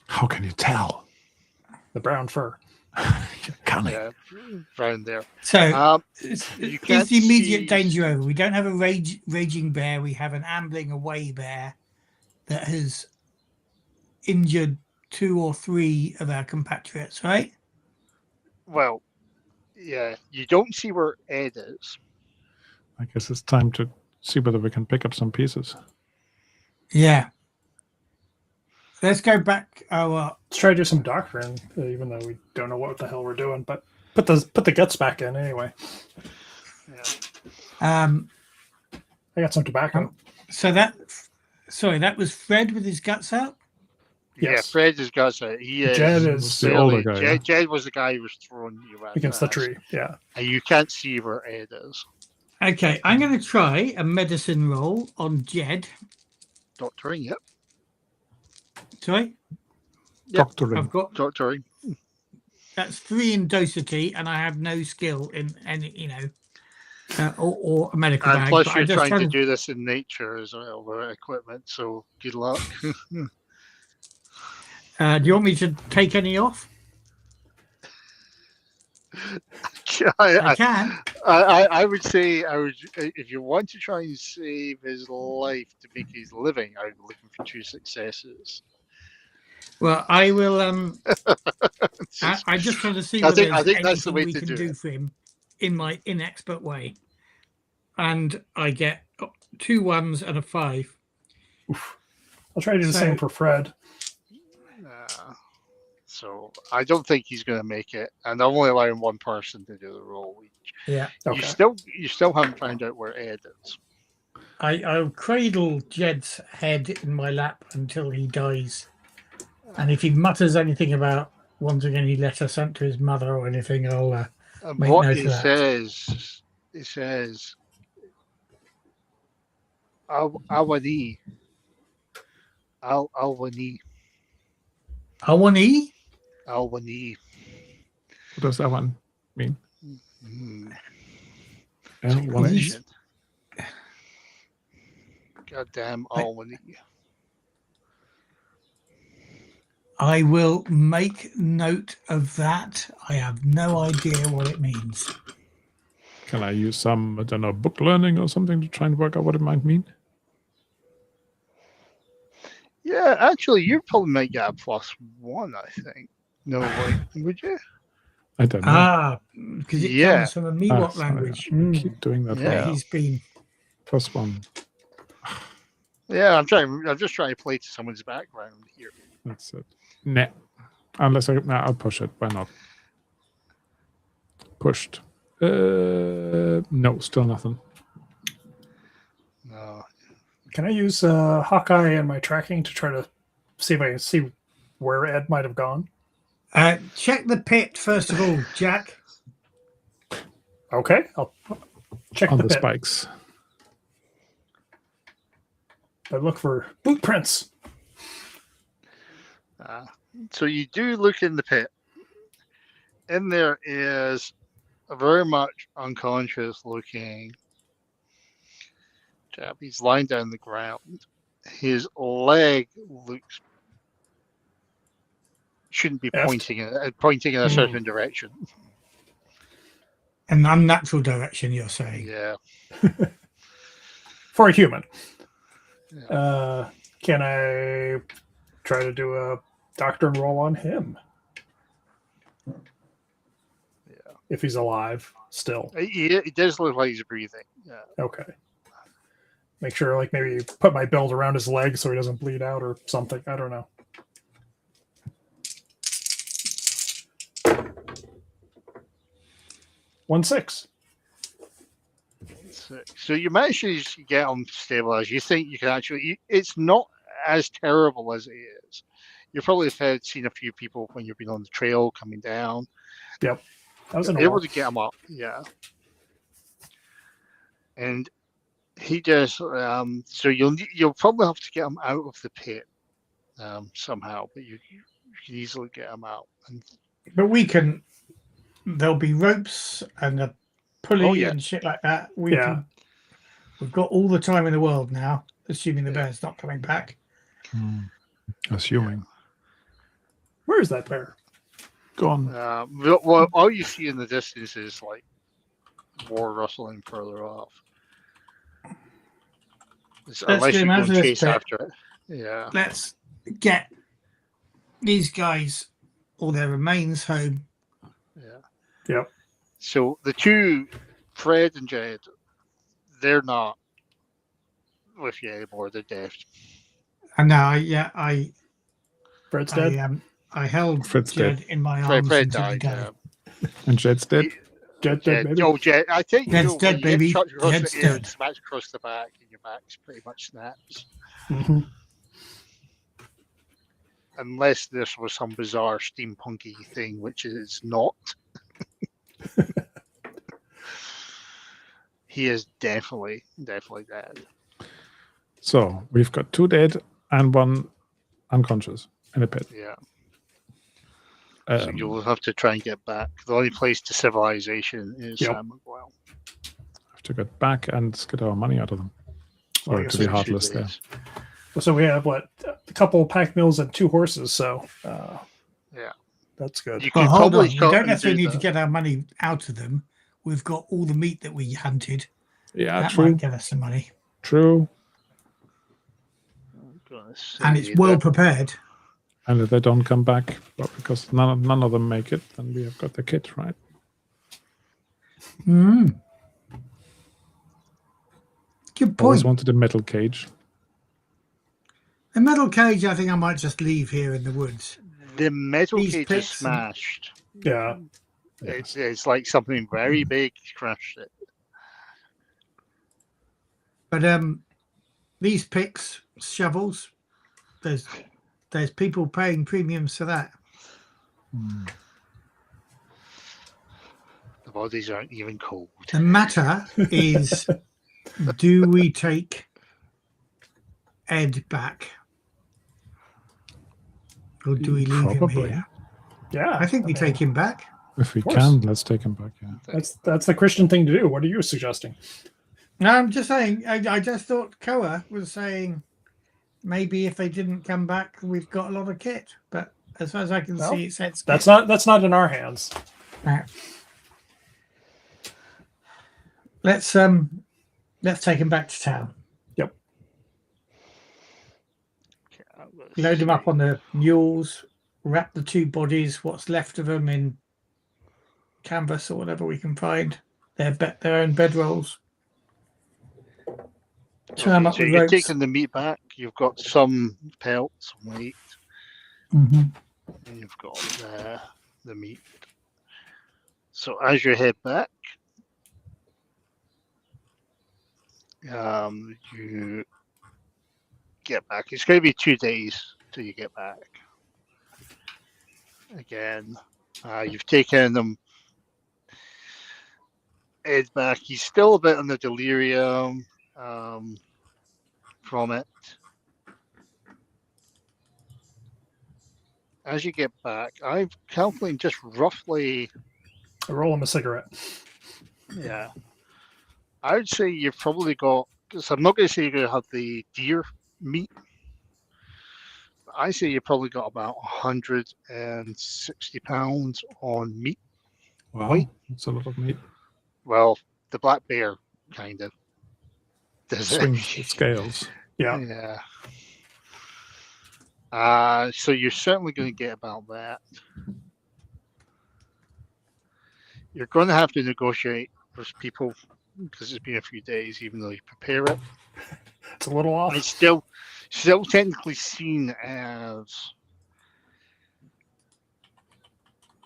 How can you tell? The brown fur. You're cunning. Yeah, brown there. So you is can't the immediate see- danger over? We don't have a raging bear. We have an ambling away bear that has injured 2 or 3 of our compatriots, right? Well, yeah, you don't see where Ed is. I guess it's time to see whether we can pick up some pieces. Yeah. Let's go back. Let's try to do some doctoring, even though we don't know what the hell we're doing. But put the guts back in anyway. Yeah. I got some tobacco. So that was Fred with his guts out. Yeah, Yes. Fred has got it. He is Jed is the older guy. Jed, Jed was the guy who was throwing you at against the us, tree. Yeah. and you can't see where Ed is. Okay, I'm going to try a medicine roll on Jed. Doctoring, yep. Sorry, Yep. Doctoring. I've got Doctoring. that's 3 in dosity, and I have no skill in any, or a medical And bag. plus, but you're I'm just trying to do this in nature as well with equipment, so good luck. do you want me to take any off? I can. I would say if you want to try and save his life to make his living, I'm looking for 2 successes. Well, I will. I just want to see whether there's think that's the anything way we to can do do it. for him in my inexpert way. And I get 2 1s and a 5. I'll try to do the same for Fred. So I don't think he's going to make it, and I'm only allowing one person to do the roll each. Yeah. Okay. You still haven't found out where Ed is. I'll cradle Jed's head in my lap until he dies. And if he mutters anything about wanting any letter sent to his mother or anything, I'll And make what note he of that. says, Awani. Alwani. Awani? Alwani. What does that one mean? Collection. Goddamn Alwani. I will make note of that. I have no idea what it means. Can I use some, I don't know, book learning or something to try and work out what it might mean? Yeah, actually, you probably might get a +1, I think. No, wait, would you? I don't know. Because it Yeah. comes from a Miwok sorry. language. I keep doing that. Yeah. He's been. +1. Yeah, I'm just trying to play to someone's background here. That's it. Nah. I'll push it. Why not? Pushed. No, still nothing. No. Can I use Hawkeye and my tracking to try to see if I can see where Ed might have gone? Check the pit first of all, Jack. Okay, I'll check On the the pit. spikes. Uh, I look for boot prints. So you do look in the pit. In there is a very much unconscious looking chap. He's lying down on the ground. His leg shouldn't be Effed. pointing in a certain direction. An unnatural direction, you're saying? Yeah. For a human. Yeah. Can I try to do a doctor roll on him? Yeah. If he's alive still. It does look like he's breathing. Yeah. Okay. Make sure, like, maybe put my belt around his leg so he doesn't bleed out or something. I don't know. One six. So you manage to get him stabilized. You think you can actually. It's not as terrible as it is. You probably have seen a few people when you've been on the trail coming down. Yep. I was able to get him up. Yeah. And he just. So you'll probably have to get him out of the pit somehow, but you can easily get him out. But we can. There'll be ropes and a pulley and shit like that. We've got all the time in the world now, assuming the bear's not coming back. Assuming. Where is that bear? Gone. Well, all you see in the distance is like war rustling further off. Unless you go chase after it. Yeah. Let's get these guys or their remains home. Yeah. Yep. So the two, Fred and Jed, they're not with you anymore. They're dead. And now, I Fred's dead. I held Fred's Jed dead. in my arms Fred until he died. died. And Jed's dead. Jed dead, baby. Oh, Jed. I think Jed's dead, baby. Jed's dead. Smash across the back, and your back's pretty much snaps. Mm-hmm. Unless this was some bizarre steampunky thing, which it is not. He is definitely dead. So we've got 2 dead and 1 unconscious in a pit. Yeah. So you'll have to try and get back. The only place to civilization is San Miguel. Have to get back and get our money out of them. Sorry to be heartless there. So we have a couple pack mules and 2 horses. So yeah, that's good. Well, hold on. We don't necessarily need to get our money out of them. We've got all the meat that we hunted. Yeah, that true. might get us some money. True. And it's well prepared. And if they don't come back, but because none of them make it, then we have got the kit, right? Good point. Always wanted a metal cage. The metal cage, I think I might just leave here in the woods. The metal cage is smashed. Yeah. It's like something very big crashed it. But these picks, shovels, there's people paying premiums for that. The bodies aren't even cold. The matter is, do we take Ed back? Or do we leave him here? Yeah. I think we take him back. If we can, let's take him back. Yeah. That's the Christian thing to do. What are you suggesting? No, I'm just saying. I just thought Koa was saying maybe if they didn't come back, we've got a lot of kit. But as far as I can see, it says that's not in our hands. Right. Let's take him back to town. Yep. Load them up on the mules. Wrap the 2 bodies, what's left of them, in canvas or whatever we can find. Their own bedrolls. Turn up so the you're ropes. taking the meat back. You've got some pelts, weight. Mm-hmm. And you've got the meat. So as you head back, you get back. It's going to be 2 days till you get back. Again, you've taken them. Ed's back. He's still a bit in the delirium from it. As you get back, I'm calculating just roughly. I roll him a cigarette. Yeah. I would say you've probably got because I'm not going to say you're going to have the deer meat. I say you probably got about 160 pounds on meat. Wow, Wait. that's a lot of meat. Well, the black bear kind of does it. Swings the scales. Yeah. Yeah. So you're certainly going to get about that. You're going to have to negotiate with people because it's been a few days, even though you prepare it. It's a little off. It's still technically seen as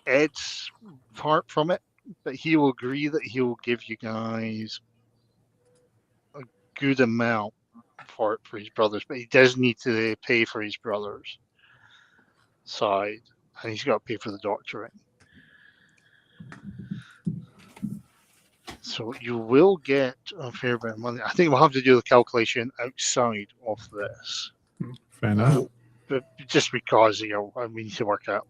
Ed's part from it, but he will agree that he will give you guys a good amount for his brothers, but he does need to pay for his brothers' side, and he's got to pay for the doctorate. So you will get a fair bit of money. I think we'll have to do the calculation outside of this. Fair enough. But just because, we need to work out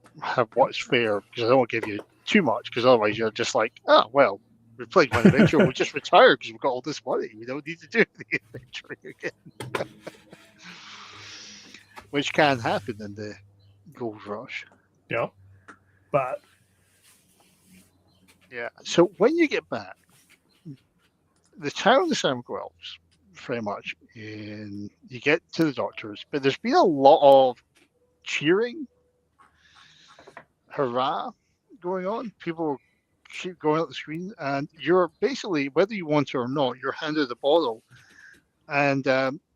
what's fair, because I don't want to give you too much, because otherwise you're just like, well, we played one adventure, we'll just retire because we've got all this money. We don't need to do the adventure again. Which can happen in the gold rush. Yeah. But yeah. So when you get back, the town of San Miguel, very much, and you get to the doctors, but there's been a lot of cheering, hurrah, going on. People keep going up the screen, and you're basically, whether you want to or not, you're handed a bottle, and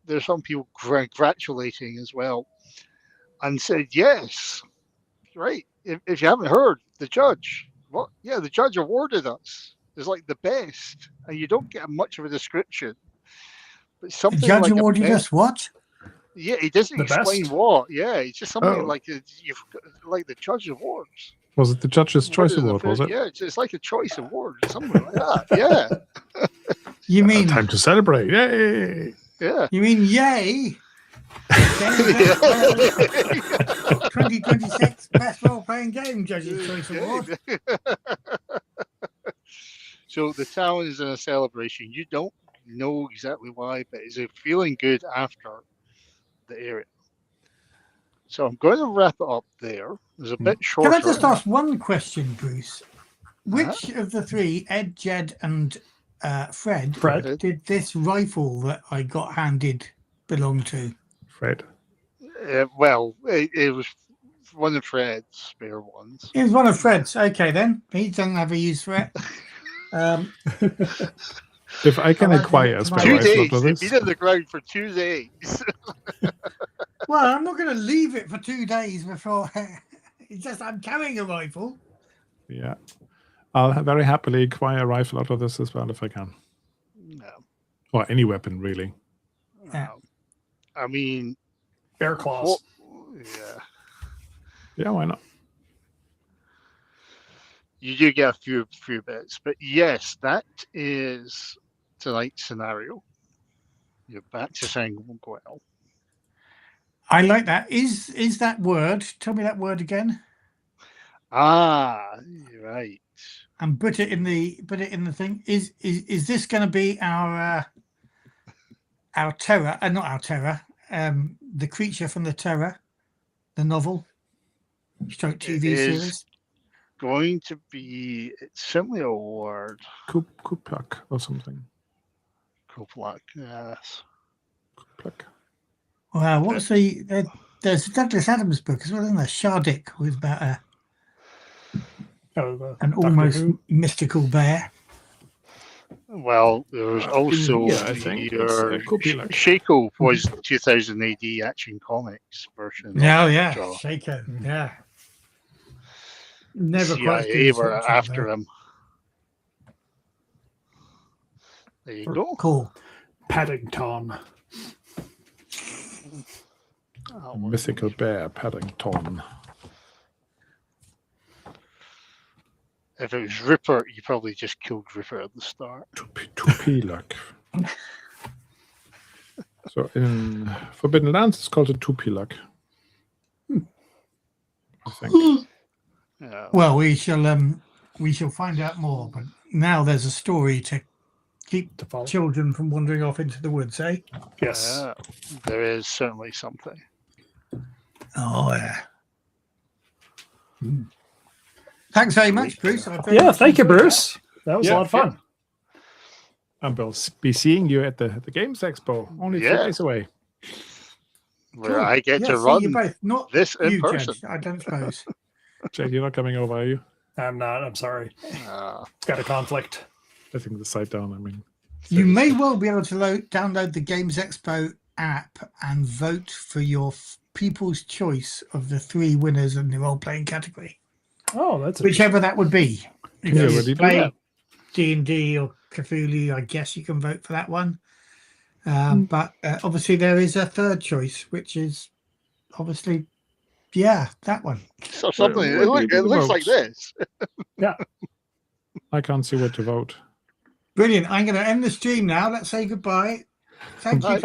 there's some people congratulating as well, and said, yes, right. If you haven't heard, the judge, the judge awarded us. It's like the best, and you don't get much of a description. But something the judge like awarded us what? Yeah, he doesn't The explain best? what. Yeah, it's just something Oh. like the judge awards. Was it the Judge's Choice Award, was it? Yeah, it's like a choice award, something like that. Yeah, You mean Time to celebrate. Yay! yeah. you mean yay? 2026 Best Role Playing Game Judges Choice Award. So the town is in a celebration. You don't know exactly why, but it's feeling good after the area. So I'm going to wrap it up there. There's a bit shorter. Can I just ask one question, Bruce? Which of the three, Ed, Jed, and Fred, did this rifle that I got handed belong to? Fred. Well, it was one of Fred's spare ones. It was one of Fred's. Okay, then. He doesn't have a use for it. If I can acquire a spare 2 rifle days. after It's this, been in the ground for 2 days. Well, I'm not going to leave it for 2 days before. It's just I'm carrying a rifle. yeah, I'll very happily acquire a rifle out of this as well if I can, No. or any weapon really. Yeah. I mean, bear claws. yeah. Yeah, why not? You do get a few bits, but yes, that is tonight's scenario. You're back to San Miguel. I like that. Is that word? Tell me that word again. You're right. And put it in the thing. Is this going to be our terror? Not our terror. The creature from the Terror, the novel, stroke TV series. Going to be, it's simply a word. Kuplak or something. Kuplak, yes. Kuplak. Wow, what's there's a Douglas Adams book as well, isn't there? Shardik, with about an almost mystical bear. Well, there was also I think your Kuplak. Shaco was 2000 AD Action Comics version. Oh yeah, Jaw. Shaker. Yeah. Never quite. CIA were after him. There you go. Cool. Paddington. Mythical bear, Paddington. If it was Ripper, you probably just killed Ripper at the start. Tupilak. So in Forbidden Lands, it's called a Tupilak. I think. Yeah. Well, we shall find out more. But now there's a story to keep To follow. children from wandering off into the woods, eh? Yes. There is certainly something. Oh, yeah. Thanks very much, Bruce. I very Yeah, much thank you, enjoyed Bruce. That was a Yeah, lot of fun. And we'll be seeing you at the Games Expo only 3 Yeah. days away. Where Cool. I get Yeah, to see run you both. Not this in you, person. Judge. I don't suppose. Jade, you're not coming over, are you? I'm not. I'm sorry. Uh, Got a conflict. I think the site down, I mean. You may well be able to download the Games Expo app and vote for your people's choice of the 3 winners in the role-playing category, Oh, that's whichever that would be. If Yeah, you already do play that. D&D or Cthulhu, I guess you can vote for that one. But obviously there is a third choice, which is obviously, that one. so something. Where It, do you do it the looks like votes? this. I can't see where to vote. Brilliant. I'm going to end the stream now. Let's say goodbye. Thank you. Bye.